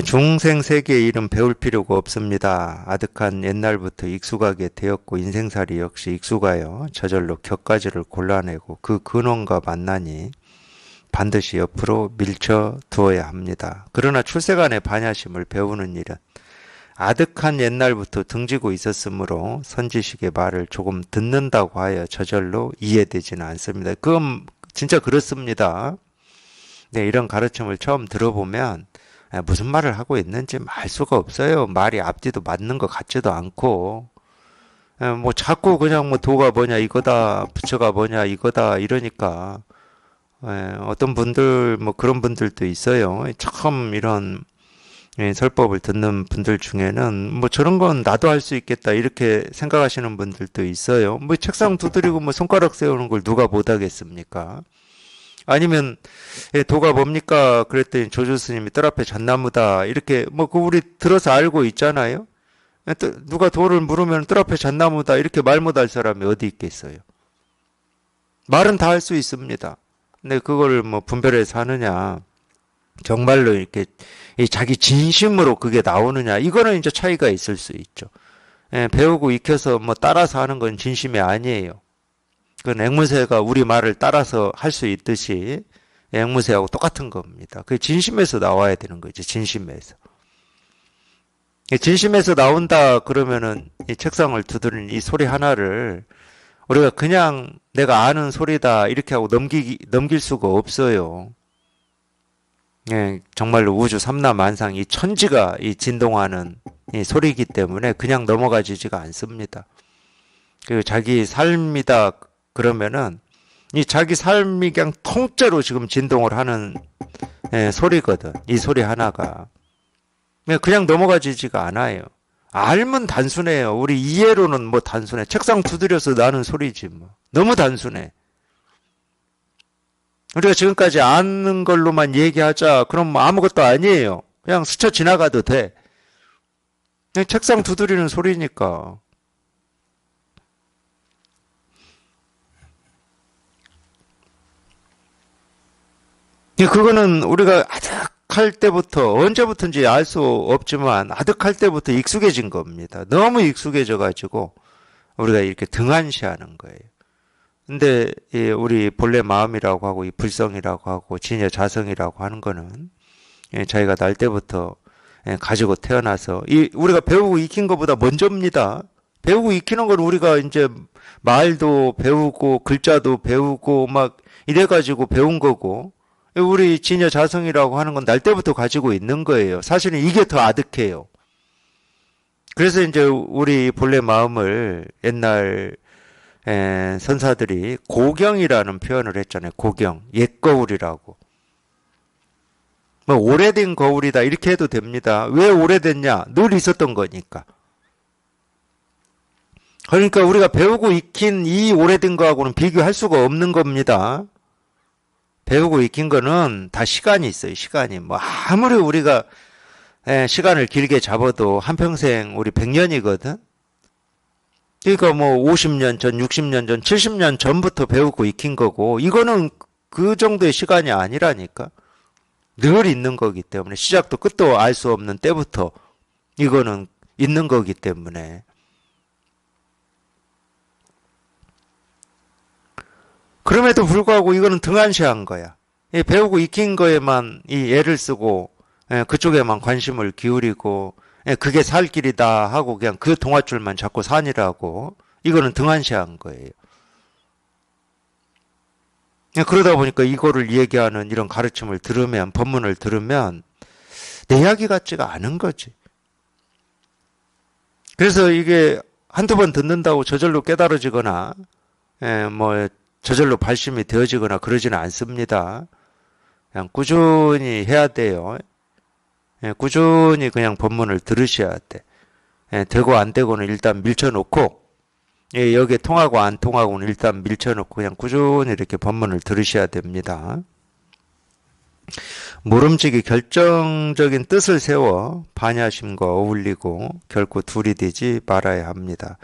중생 세계의 일은 배울 필요가 없습니다. 아득한 옛날부터 익숙하게 되었고 인생살이 역시 익숙하여 저절로 격가지를 골라내고 그 근원과 만나니 반드시 옆으로 밀쳐 두어야 합니다. 그러나 출세간의 반야심을 배우는 일은 아득한 옛날부터 등지고 있었으므로 선지식의 말을 조금 듣는다고 하여 저절로 이해되지는 않습니다. 그건 진짜 그렇습니다. 네, 이런 가르침을 처음 들어보면 무슨 말을 하고 있는지 알 수가 없어요. 말이 앞뒤도 맞는 것 같지도 않고 뭐 자꾸 그냥 뭐 도가 뭐냐 이거다 부처가 뭐냐 이거다 이러니까 어떤 분들 뭐 그런 분들도 있어요. 처음 이런 설법을 듣는 분들 중에는 뭐 저런 건 나도 할 수 있겠다 이렇게 생각하시는 분들도 있어요. 뭐 책상 두드리고 뭐 손가락 세우는 걸 누가 못 하겠습니까? 아니면 도가 뭡니까? 그랬더니 조조 스님이 뜰 앞에 잣나무다 이렇게 뭐 그 우리 들어서 알고 있잖아요. 누가 도를 물으면 뜰 앞에 잣나무다 이렇게 말 못할 사람이 어디 있겠어요? 말은 다 할 수 있습니다. 근데 그걸 뭐 분별해서 하느냐, 정말로 이렇게 자기 진심으로 그게 나오느냐, 이거는 이제 차이가 있을 수 있죠. 배우고 익혀서 뭐 따라서 하는 건 진심이 아니에요. 그건 앵무새가 우리 말을 따라서 할 수 있듯이 앵무새하고 똑같은 겁니다. 그게 진심에서 나와야 되는 거죠. 진심에서. 진심에서 나온다 그러면은 이 책상을 두드리는 이 소리 하나를 우리가 그냥 내가 아는 소리다 이렇게 하고 넘길 수가 없어요. 정말로 우주 삼라만상 이 천지가 이 진동하는 이 소리이기 때문에 그냥 넘어가지지가 않습니다. 그리고 자기 삶이다 그러면은 이 자기 삶이 그냥 통째로 지금 진동을 하는 소리거든. 이 소리 하나가. 그냥 넘어가지지가 않아요. 알면 단순해요. 우리 이해로는 뭐 단순해. 책상 두드려서 나는 소리지 뭐. 너무 단순해. 우리가 지금까지 아는 걸로만 얘기하자. 그럼 뭐 아무것도 아니에요. 그냥 스쳐 지나가도 돼. 그냥 책상 두드리는 소리니까. 그거는 우리가 아득할 때부터 언제부터인지 알 수 없지만 아득할 때부터 익숙해진 겁니다. 너무 익숙해져 가지고 우리가 이렇게 등한시하는 거예요. 근데 우리 본래 마음이라고 하고 이 불성이라고 하고 진여 자성이라고 하는 거는 자기가 날 때부터 가지고 태어나서 우리가 배우고 익힌 것보다 먼저입니다. 배우고 익히는 건 우리가 이제 말도 배우고 글자도 배우고 막 이래 가지고 배운 거고 우리 진여 자성이라고 하는 건 날 때부터 가지고 있는 거예요. 사실은 이게 더 아득해요. 그래서 이제 우리 본래 마음을 옛날 선사들이 고경이라는 표현을 했잖아요. 고경, 옛 거울이라고. 뭐 오래된 거울이다 이렇게 해도 됩니다. 왜 오래됐냐? 늘 있었던 거니까. 그러니까 우리가 배우고 익힌 이 오래된 거하고는 비교할 수가 없는 겁니다. 배우고 익힌 거는 다 시간이 있어요. 시간이. 뭐 아무리 우리가 시간을 길게 잡아도 한평생 우리 100년이거든. 그러니까 뭐 50년 전, 60년 전, 70년 전부터 배우고 익힌 거고 이거는 그 정도의 시간이 아니라니까. 늘 있는 거기 때문에 시작도 끝도 알 수 없는 때부터 이거는 있는 거기 때문에 그럼에도 불구하고 이거는 등한시한 거야. 배우고 익힌 거에만 이 애를 쓰고 그쪽에만 관심을 기울이고 그게 살 길이다 하고 그냥 그 동아줄만 잡고 사니라고 이거는 등한시한 거예요. 그러다 보니까 이거를 얘기하는 이런 가르침을 들으면 법문을 들으면 내 이야기 같지가 않은 거지. 그래서 이게 한두 번 듣는다고 저절로 깨달아지거나 뭐 저절로 발심이 되어지거나 그러지는 않습니다. 그냥 꾸준히 해야 돼요. 꾸준히 그냥 법문을 들으셔야 돼. 되고 안 되고는 일단 밀쳐놓고 여기에 통하고 안 통하고는 일단 밀쳐놓고 그냥 꾸준히 이렇게 법문을 들으셔야 됩니다. 모름지기 결정적인 뜻을 세워 반야심과 어울리고 결코 둘이 되지 말아야 합니다.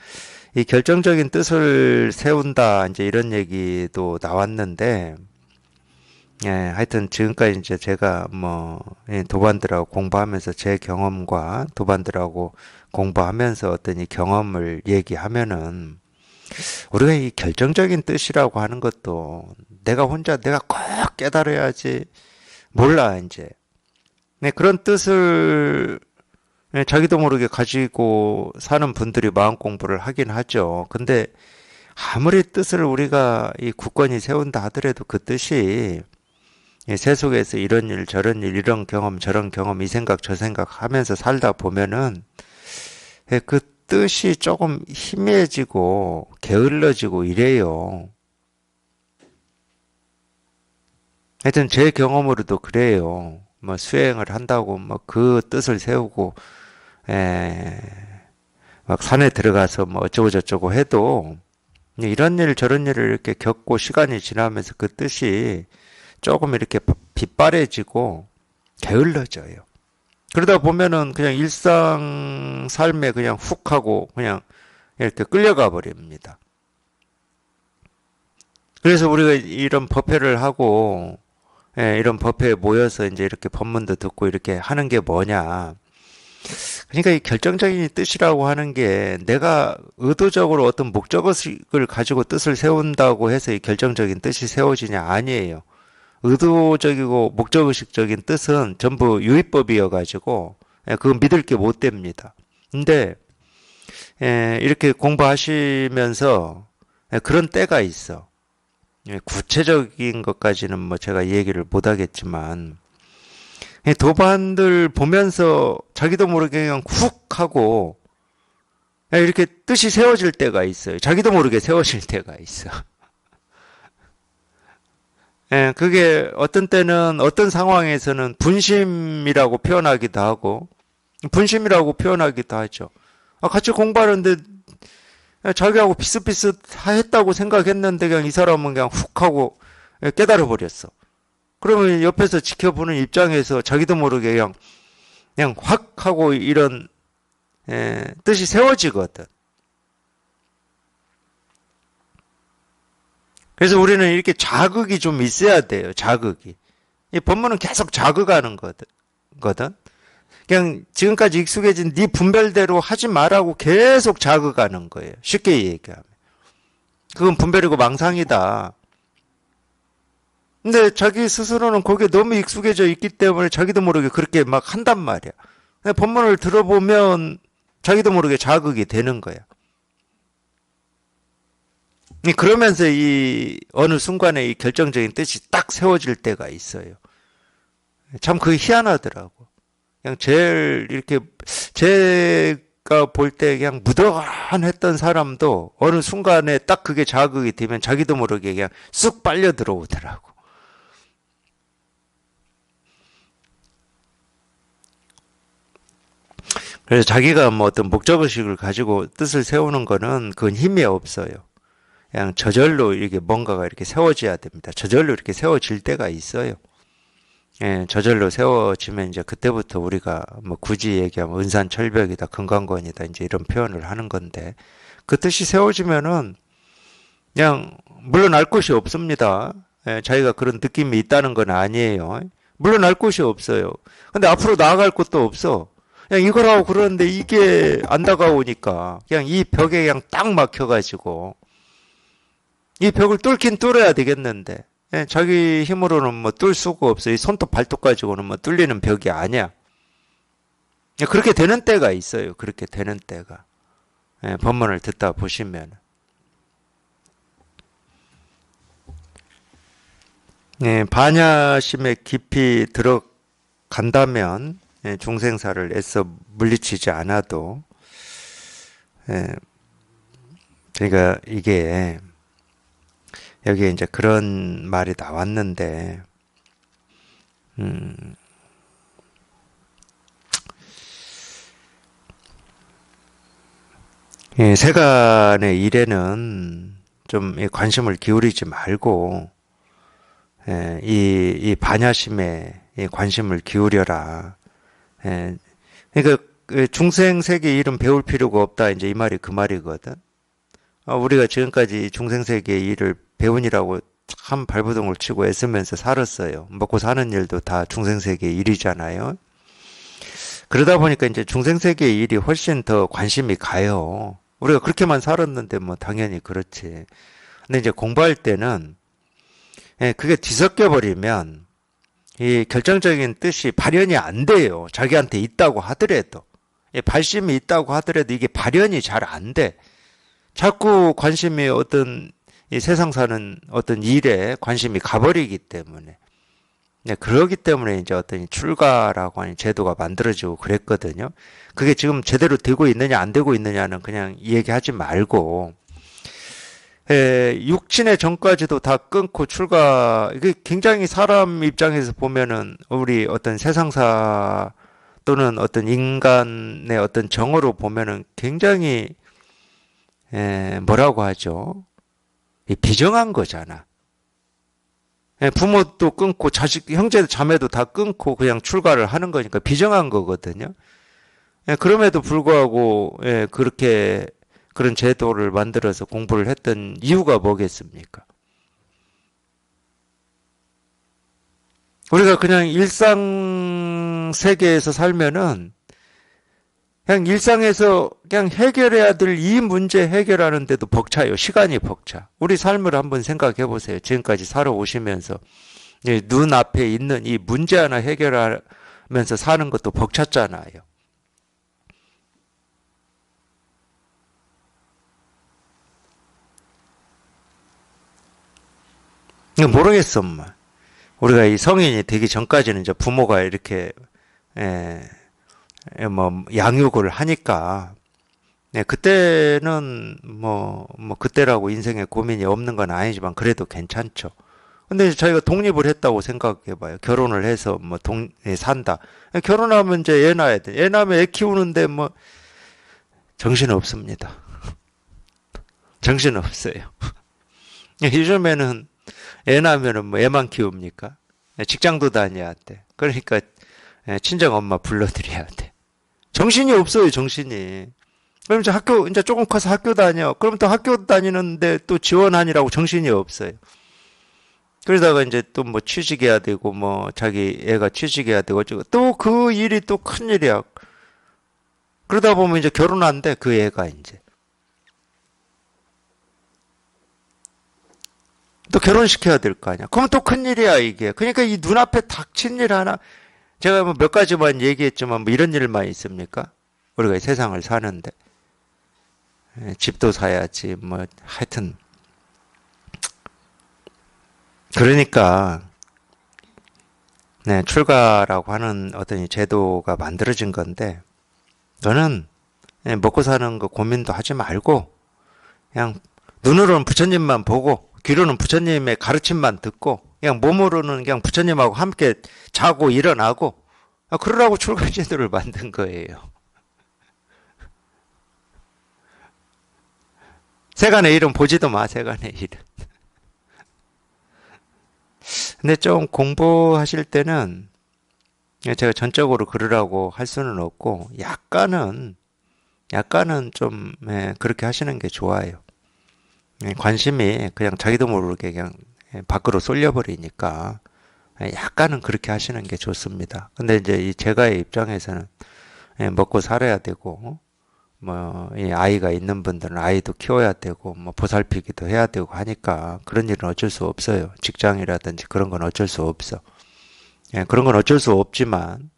이 결정적인 뜻을 세운다, 이제 이런 얘기도 나왔는데, 예, 하여튼 지금까지 이제 제가 도반들하고 공부하면서 제 경험과 도반들하고 공부하면서 어떤 이 경험을 얘기하면은 우리가 이 결정적인 뜻이라고 하는 것도 내가 혼자 내가 꼭 깨달아야지 몰라, 이제. 네, 그런 뜻을 자기도 모르게 가지고 사는 분들이 마음 공부를 하긴 하죠. 근데 아무리 뜻을 우리가 이 굳건히 세운다 하더라도 그 뜻이 세속에서 이런 일, 저런 일, 이런 경험, 저런 경험, 이 생각, 저 생각 하면서 살다 보면은 그 뜻이 조금 희미해지고 게을러지고 이래요. 하여튼 제 경험으로도 그래요. 뭐 수행을 한다고 뭐 그 뜻을 세우고 에, 막 산에 들어가서 뭐 어쩌고 저쩌고 해도 이런 일 저런 일을 이렇게 겪고 시간이 지나면서 그 뜻이 조금 이렇게 빗바래지고 게을러져요. 그러다 보면은 그냥 일상 삶에 그냥 훅 하고 그냥 이렇게 끌려가 버립니다. 그래서 우리가 이런 법회를 하고 이런 법회에 모여서 이제 이렇게 법문도 듣고 이렇게 하는 게 뭐냐. 그러니까 이 결정적인 뜻이라고 하는 게 내가 의도적으로 어떤 목적을 가지고 뜻을 세운다고 해서 이 결정적인 뜻이 세워지냐, 아니에요. 의도적이고 목적의식적인 뜻은 전부 유의법이어 가지고 그건 믿을 게 못 됩니다. 근데 이렇게 공부하시면서 그런 때가 있어. 구체적인 것까지는 뭐 제가 얘기를 못 하겠지만 도반들 보면서 자기도 모르게 그냥 훅 하고 이렇게 뜻이 세워질 때가 있어요. 자기도 모르게 세워질 때가 있어. 그게 어떤 때는 어떤 상황에서는 분심이라고 표현하기도 하고 분심이라고 표현하기도 하죠. 같이 공부하는데 자기하고 비슷비슷했다고 생각했는데 그냥 이 사람은 그냥 훅 하고 깨달아 버렸어. 그러면 옆에서 지켜보는 입장에서 자기도 모르게 그냥 확 하고 이런 뜻이 세워지거든. 그래서 우리는 이렇게 자극이 좀 있어야 돼요. 자극이. 이 법문은 계속 자극하는 거든. 그냥 지금까지 익숙해진 네 분별대로 하지 말라고 계속 자극하는 거예요. 쉽게 얘기하면. 그건 분별이고 망상이다. 근데 자기 스스로는 거기에 너무 익숙해져 있기 때문에 자기도 모르게 그렇게 막 한단 말이야. 법문을 들어보면 자기도 모르게 자극이 되는 거야. 그러면서 이 어느 순간에 이 결정적인 뜻이 딱 세워질 때가 있어요. 참 그게 희한하더라고. 그냥 제일 이렇게 제가 볼 때 그냥 무던했던 사람도 어느 순간에 딱 그게 자극이 되면 자기도 모르게 그냥 쑥 빨려 들어오더라고. 그래서 자기가 뭐 어떤 목적의식을 가지고 뜻을 세우는 거는 그건 힘이 없어요. 그냥 저절로 이렇게 뭔가가 이렇게 세워져야 됩니다. 저절로 이렇게 세워질 때가 있어요. 저절로 세워지면 이제 그때부터 우리가 뭐 굳이 얘기하면 은산철벽이다, 금강건이다, 이제 이런 표현을 하는 건데 그 뜻이 세워지면은 그냥 물러날 곳이 없습니다. 자기가 그런 느낌이 있다는 건 아니에요. 물러날 곳이 없어요. 근데 앞으로 나아갈 곳도 없어. 그냥 이거라고 그러는데 이게 안 다가오니까 그냥 이 벽에 그냥 딱 막혀가지고 이 벽을 뚫긴 뚫어야 되겠는데 자기 힘으로는 뭐 뚫을 수가 없어. 이 손톱 발톱 가지고는 뭐 뚫리는 벽이 아니야. 그렇게 되는 때가 있어요. 그렇게 되는 때가. 법문을 듣다 보시면. 반야심에 깊이 들어간다면 중생사를 애써 물리치지 않아도 그러니까 이게 여기에 이제 그런 말이 나왔는데 세간의 일에는 좀 관심을 기울이지 말고 이 반야심에 관심을 기울여라. 그러니까 중생 세계 일은 배울 필요가 없다. 이제 이 말이 그 말이거든. 우리가 지금까지 중생세계의 일을 배운이라고 참 발버둥을 치고 애쓰면서 살았어요. 먹고 사는 일도 다 중생세계의 일이잖아요. 그러다 보니까 이제 중생세계의 일이 훨씬 더 관심이 가요. 우리가 그렇게만 살았는데 뭐 당연히 그렇지. 근데 이제 공부할 때는 그게 뒤섞여 버리면 이 결정적인 뜻이 발현이 안 돼요. 자기한테 있다고 하더라도. 발심이 있다고 하더라도 이게 발현이 잘 안 돼. 자꾸 관심이 어떤 이 세상 사는 어떤 일에 관심이 가버리기 때문에. 네, 그러기 때문에 이제 어떤 출가라고 하는 제도가 만들어지고 그랬거든요. 그게 지금 제대로 되고 있느냐 안 되고 있느냐는 그냥 얘기하지 말고 육신의 전까지도 다 끊고 출가, 이게 굉장히 사람 입장에서 보면은 우리 어떤 세상사 또는 어떤 인간의 어떤 정어로 보면은 굉장히 뭐라고 하죠? 비정한 거잖아. 부모도 끊고 자식, 형제, 자매도 다 끊고 그냥 출가를 하는 거니까 비정한 거거든요. 그럼에도 불구하고 그렇게 그런 제도를 만들어서 공부를 했던 이유가 뭐겠습니까? 우리가 그냥 일상 세계에서 살면은 그냥 일상에서 그냥 해결해야 될 이 문제 해결하는데도 벅차요. 시간이 벅차. 우리 삶을 한번 생각해 보세요. 지금까지 살아오시면서 눈앞에 있는 이 문제 하나 해결하면서 사는 것도 벅찼잖아요. 모르겠어, 엄마. 우리가 이 성인이 되기 전까지는 이제 부모가 이렇게 뭐 양육을 하니까 그때는 뭐 그때라고 인생에 고민이 없는 건 아니지만 그래도 괜찮죠. 근데 이제 자기가 독립을 했다고 생각해 봐요. 결혼을 해서 뭐 산다. 결혼하면 이제 애 낳아야 돼. 애 낳으면 애 키우는데 뭐 정신 없습니다. 정신 없어요. 요즘에는 애 낳으면은 뭐 애만 키웁니까? 직장도 다녀야 돼. 그러니까 친정 엄마 불러드려야 돼. 정신이 없어요, 정신이. 그럼 이제 이제 조금 커서 학교 다녀. 그럼 또 학교 다니는데 또 지원하느라고 정신이 없어요. 그러다가 이제 또 뭐 취직해야 되고, 뭐 자기 애가 취직해야 되고, 또 그 일이 또 큰일이야. 그러다 보면 이제 결혼 안 돼, 그 애가 이제. 또 결혼시켜야 될 거 아니야. 그럼 또 큰일이야, 이게. 그러니까 이 눈앞에 닥친 일 하나, 제가 뭐 몇 가지만 얘기했지만 뭐 이런 일만 있습니까? 우리가 이 세상을 사는데. 집도 사야지, 뭐, 하여튼. 그러니까, 출가라고 하는 어떤 이 제도가 만들어진 건데, 너는 먹고 사는 거 고민도 하지 말고, 그냥 눈으로는 부처님만 보고, 귀로는 부처님의 가르침만 듣고, 그냥 몸으로는 그냥 부처님하고 함께 자고 일어나고, 그러라고 출가 제도를 만든 거예요. 세간의 일은 보지도 마, 세간의 일은. 근데 좀 공부하실 때는 제가 전적으로 그러라고 할 수는 없고 약간은 좀 그렇게 하시는 게 좋아요. 관심이 그냥 자기도 모르게 그냥 밖으로 쏠려버리니까 약간은 그렇게 하시는 게 좋습니다. 근데 이제 이 제가의 입장에서는 먹고 살아야 되고 뭐, 이 아이가 있는 분들은 아이도 키워야 되고, 뭐, 보살피기도 해야 되고 하니까 그런 일은 어쩔 수 없어요. 직장이라든지 그런 건 어쩔 수 없어. 그런 건 어쩔 수 없지만,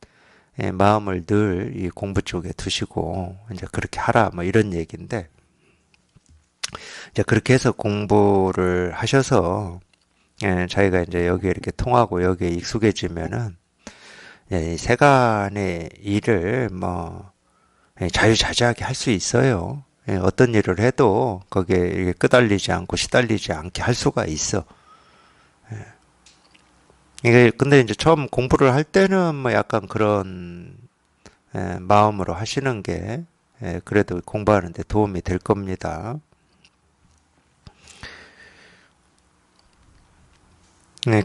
마음을 늘 이 공부 쪽에 두시고, 이제 그렇게 하라, 뭐 이런 얘기인데, 이제 그렇게 해서 공부를 하셔서, 자기가 이제 여기에 이렇게 통하고 여기에 익숙해지면은, 이 세간의 일을 뭐, 자유자재하게 할 수 있어요. 어떤 일을 해도 거기에 끄달리지 않고 시달리지 않게 할 수가 있어. 이게 근데 이제 처음 공부를 할 때는 뭐 약간 그런 마음으로 하시는 게 그래도 공부하는 데 도움이 될 겁니다.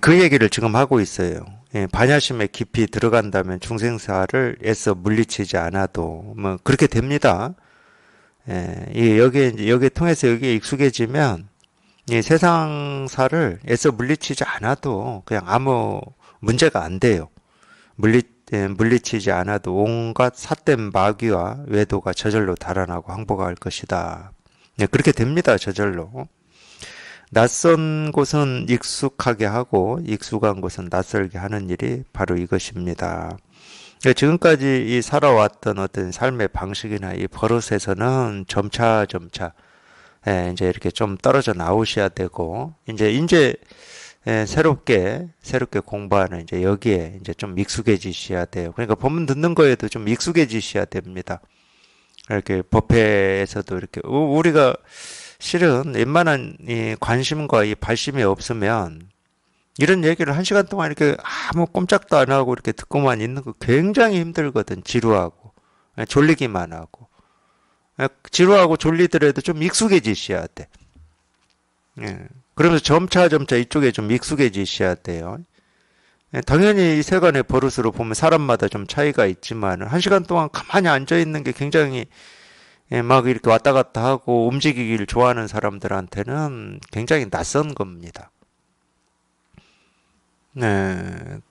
그 얘기를 지금 하고 있어요. 반야심에 깊이 들어간다면 중생사를 애써 물리치지 않아도 뭐 그렇게 됩니다. 여기에 통해서 여기에 익숙해지면 이 세상사를 애써 물리치지 않아도 그냥 아무 문제가 안 돼요. 물리치지 않아도 온갖 삿된 마귀와 외도가 저절로 달아나고 항복할 것이다. 그렇게 됩니다. 저절로. 낯선 곳은 익숙하게 하고 익숙한 곳은 낯설게 하는 일이 바로 이것입니다. 지금까지 이 살아왔던 어떤 삶의 방식이나 이 버릇에서는 점차 이제 이렇게 좀 떨어져 나오셔야 되고 이제 새롭게 공부하는 이제 여기에 이제 좀 익숙해지셔야 돼요. 그러니까 본문 듣는 거에도 좀 익숙해지셔야 됩니다. 이렇게 법회에서도 이렇게 우리가 실은 웬만한 이 관심과 이 발심이 없으면 이런 얘기를 한 시간 동안 이렇게 아무 꼼짝도 안 하고 이렇게 듣고만 있는 거 굉장히 힘들거든. 지루하고 졸리기만 하고 지루하고 졸리더라도 좀 익숙해지셔야 돼. 그러면서 점차 이쪽에 좀 익숙해지셔야 돼요. 당연히 이 세간의 버릇으로 보면 사람마다 좀 차이가 있지만 한 시간 동안 가만히 앉아 있는 게 굉장히 막 이렇게 왔다 갔다 하고 움직이기를 좋아하는 사람들한테는 굉장히 낯선 겁니다.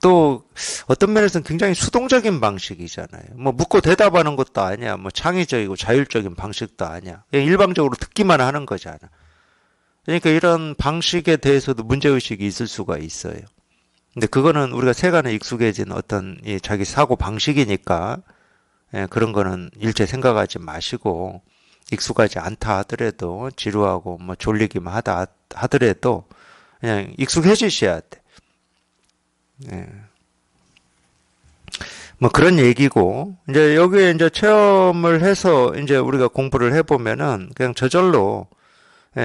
또 어떤 면에서는 굉장히 수동적인 방식이잖아요. 뭐 묻고 대답하는 것도 아니야. 뭐 창의적이고 자율적인 방식도 아니야. 그냥 일방적으로 듣기만 하는 거잖아. 그러니까 이런 방식에 대해서도 문제의식이 있을 수가 있어요. 근데 그거는 우리가 세간에 익숙해진 어떤 자기 사고 방식이니까 그런 거는 일체 생각하지 마시고 익숙하지 않다 하더라도 지루하고 뭐 졸리기만 하다 하더라도 그냥 익숙해지셔야 돼. 뭐 그런 얘기고 이제 여기에 이제 체험을 해서 이제 우리가 공부를 해보면은 그냥 저절로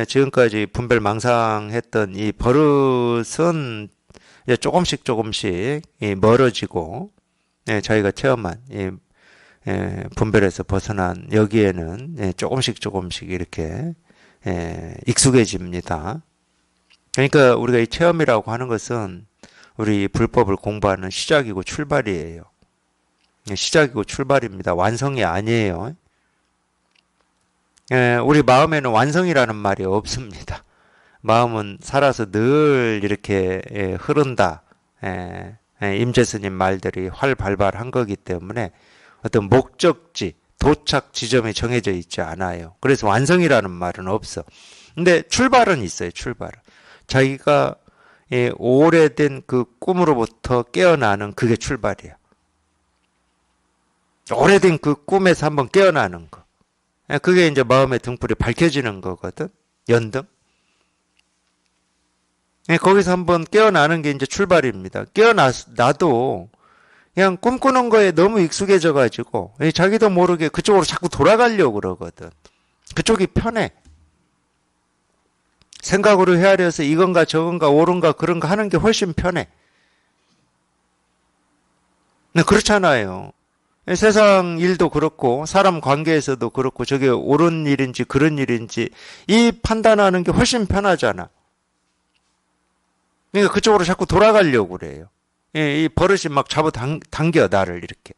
지금까지 분별망상했던 이 버릇은 이제 조금씩 멀어지고 자기가 체험한 이 분별에서 벗어난 여기에는 조금씩 이렇게 익숙해집니다. 그러니까 우리가 이 체험이라고 하는 것은 우리 불법을 공부하는 시작이고 출발이에요. 시작이고 출발입니다. 완성이 아니에요. 우리 마음에는 완성이라는 말이 없습니다. 마음은 살아서 늘 이렇게 흐른다. 임재스님 말들이 활발발한 거기 때문에 어떤 목적지, 도착 지점이 정해져 있지 않아요. 그래서 완성이라는 말은 없어. 근데 출발은 있어요. 출발은. 자기가 오래된 그 꿈으로부터 깨어나는 그게 출발이야. 오래된 그 꿈에서 한번 깨어나는 거. 그게 이제 마음의 등불이 밝혀지는 거거든. 연등. 거기서 한번 깨어나는 게 이제 출발입니다. 깨어나도 그냥 꿈꾸는 거에 너무 익숙해져 가지고 자기도 모르게 그쪽으로 자꾸 돌아가려고 그러거든. 그쪽이 편해. 생각으로 헤아려서 이건가 저건가 옳은가 그런가 하는 게 훨씬 편해. 그렇잖아요. 세상 일도 그렇고 사람 관계에서도 그렇고 저게 옳은 일인지 그런 일인지 이 판단하는 게 훨씬 편하잖아. 그러니까 그쪽으로 자꾸 돌아가려고 그래요. 이 버릇이 막 잡아당겨 나를 이렇게.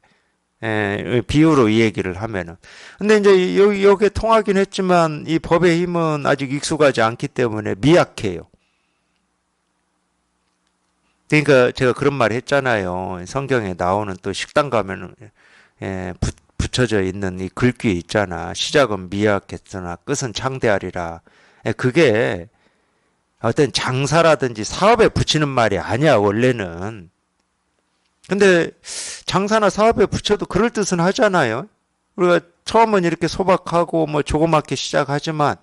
비유로 이 얘기를 하면은. 근데 이제 여기에 통하긴 했지만 이 법의 힘은 아직 익숙하지 않기 때문에 미약해요. 그러니까 제가 그런 말 했잖아요. 성경에 나오는 또 식당 가면은 붙여져 있는 이 글귀 있잖아. 시작은 미약했으나 끝은 창대하리라. 그게 어떤 장사라든지 사업에 붙이는 말이 아니야, 원래는. 근데 장사나 사업에 붙여도 그럴 뜻은 하잖아요. 우리가 처음은 이렇게 소박하고 뭐 조그맣게 시작하지만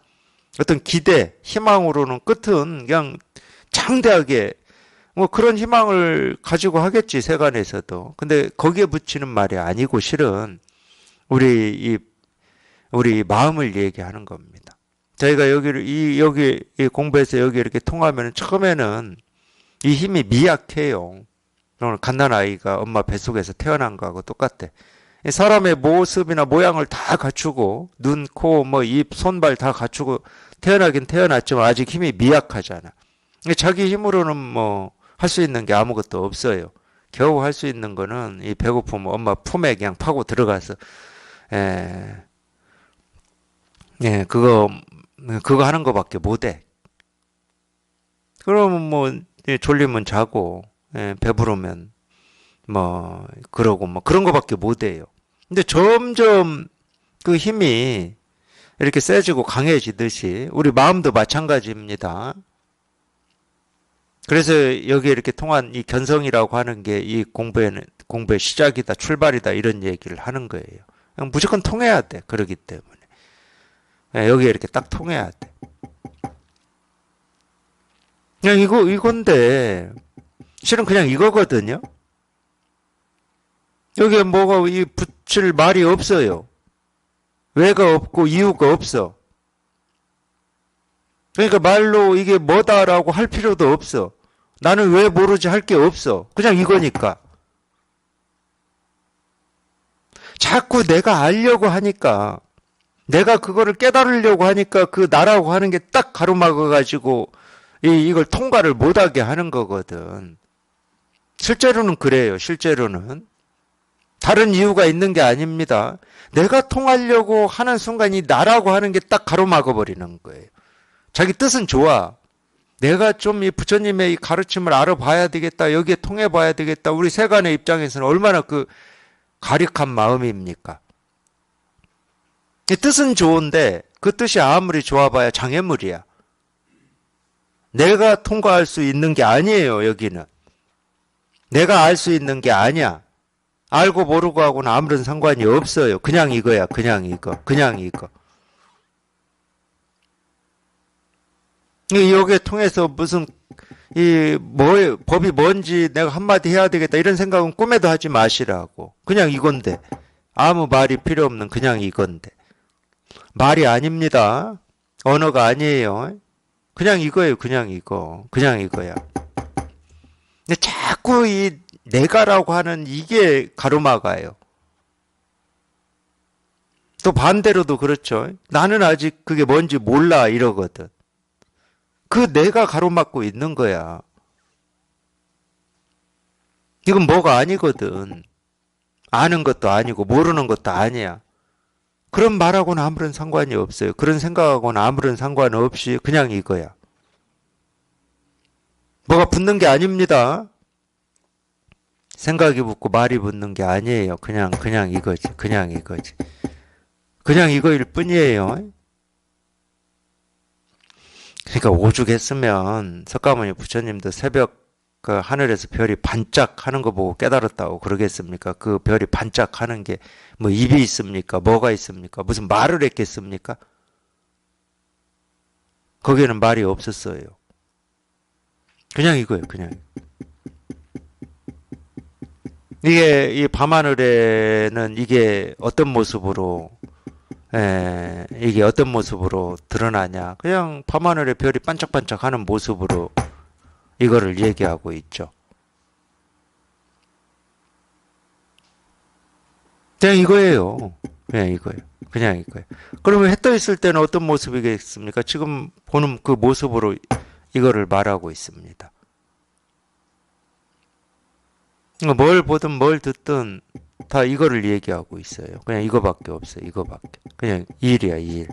어떤 기대, 희망으로는 끝은 그냥 장대하게 뭐 그런 희망을 가지고 하겠지, 세간에서도. 근데 거기에 붙이는 말이 아니고 실은 우리 마음을 얘기하는 겁니다. 저희가 여기 공부해서 여기 이렇게 통하면 처음에는 이 힘이 미약해요. 오늘 갓난아이가 엄마 뱃속에서 태어난 거하고 똑같아. 사람의 모습이나 모양을 다 갖추고 눈, 코, 뭐 입, 손발 다 갖추고 태어나긴 태어났지만 아직 힘이 미약하잖아. 자기 힘으로는 뭐 할 수 있는 게 아무것도 없어요. 겨우 할 수 있는 거는 이 배고프면 엄마 품에 그냥 파고 들어가서 예, 그거 하는 거밖에 못 해. 그러면 뭐, 예, 졸리면 자고, 예, 배부르면 뭐, 그러고 뭐, 그런 거밖에 못 해요. 근데 점점 그 힘이 이렇게 세지고 강해지듯이 우리 마음도 마찬가지입니다. 그래서 여기 이렇게 통한 이 견성이라고 하는 게 이 공부의 시작이다, 출발이다 이런 얘기를 하는 거예요. 그냥 무조건 통해야 돼. 그러기 때문에. 예, 여기에 이렇게 딱 통해야 돼. 그냥 이건데, 실은 그냥 이거거든요. 여기에 뭐가 이 붙일 말이 없어요. 왜가 없고 이유가 없어. 그러니까 말로 이게 뭐다라고 할 필요도 없어. 나는 왜 모르지 할 게 없어. 그냥 이거니까. 자꾸 내가 알려고 하니까, 내가 그거를 깨달으려고 하니까 그 나라고 하는 게 딱 가로막아가지고 이걸 통과를 못하게 하는 거거든. 실제로는 그래요. 실제로는. 다른 이유가 있는 게 아닙니다. 내가 통하려고 하는 순간 이 나라고 하는 게 딱 가로막아 버리는 거예요. 자기 뜻은 좋아. 내가 좀 이 부처님의 이 가르침을 알아봐야 되겠다. 여기에 통해봐야 되겠다. 우리 세간의 입장에서는 얼마나 그 가력한 마음입니까? 이 뜻은 좋은데 그 뜻이 아무리 좋아봐야 장애물이야. 내가 통과할 수 있는 게 아니에요. 여기는. 내가 알 수 있는 게 아니야. 알고 모르고 하고는 아무런 상관이 없어요. 그냥 이거야. 그냥 이거. 그냥 이거. 여기에 통해서 무슨 법이 뭔지 내가 한마디 해야 되겠다 이런 생각은 꿈에도 하지 마시라고. 그냥 이건데. 아무 말이 필요 없는 그냥 이건데. 말이 아닙니다. 언어가 아니에요. 그냥 이거예요. 그냥 이거. 그냥 이거야. 근데 자꾸 이 내가라고 하는 이게 가로막아요. 또 반대로도 그렇죠. 나는 아직 그게 뭔지 몰라 이러거든. 그 내가 가로막고 있는 거야. 이건 뭐가 아니거든. 아는 것도 아니고 모르는 것도 아니야. 그런 말하고는 아무런 상관이 없어요. 그런 생각하고는 아무런 상관없이 그냥 이거야. 뭐가 붙는 게 아닙니다. 생각이 붙고 말이 붙는 게 아니에요. 그냥 이거지. 그냥 이거지. 그냥 이거일 뿐이에요. 그러니까 오죽했으면 석가모니 부처님도 새벽 그 하늘에서 별이 반짝하는 거 보고 깨달았다고 그러겠습니까? 그 별이 반짝하는 게 뭐 입이 있습니까? 뭐가 있습니까? 무슨 말을 했겠습니까? 거기에는 말이 없었어요. 그냥 이거예요. 그냥. 이게 이 밤하늘에는 이게 어떤 모습으로 이게 어떤 모습으로 드러나냐? 그냥 밤하늘에 별이 반짝반짝하는 모습으로 이거를 얘기하고 있죠. 그냥 이거예요. 그냥 이거예요. 그냥 이거예요. 그러면 해 떠 있을 때는 어떤 모습이겠습니까? 지금 보는 그 모습으로 이거를 말하고 있습니다. 뭘 보든 뭘 듣든 다 이거를 얘기하고 있어요. 그냥 이거밖에 없어요. 이거밖에. 그냥 이 일이야, 이 일.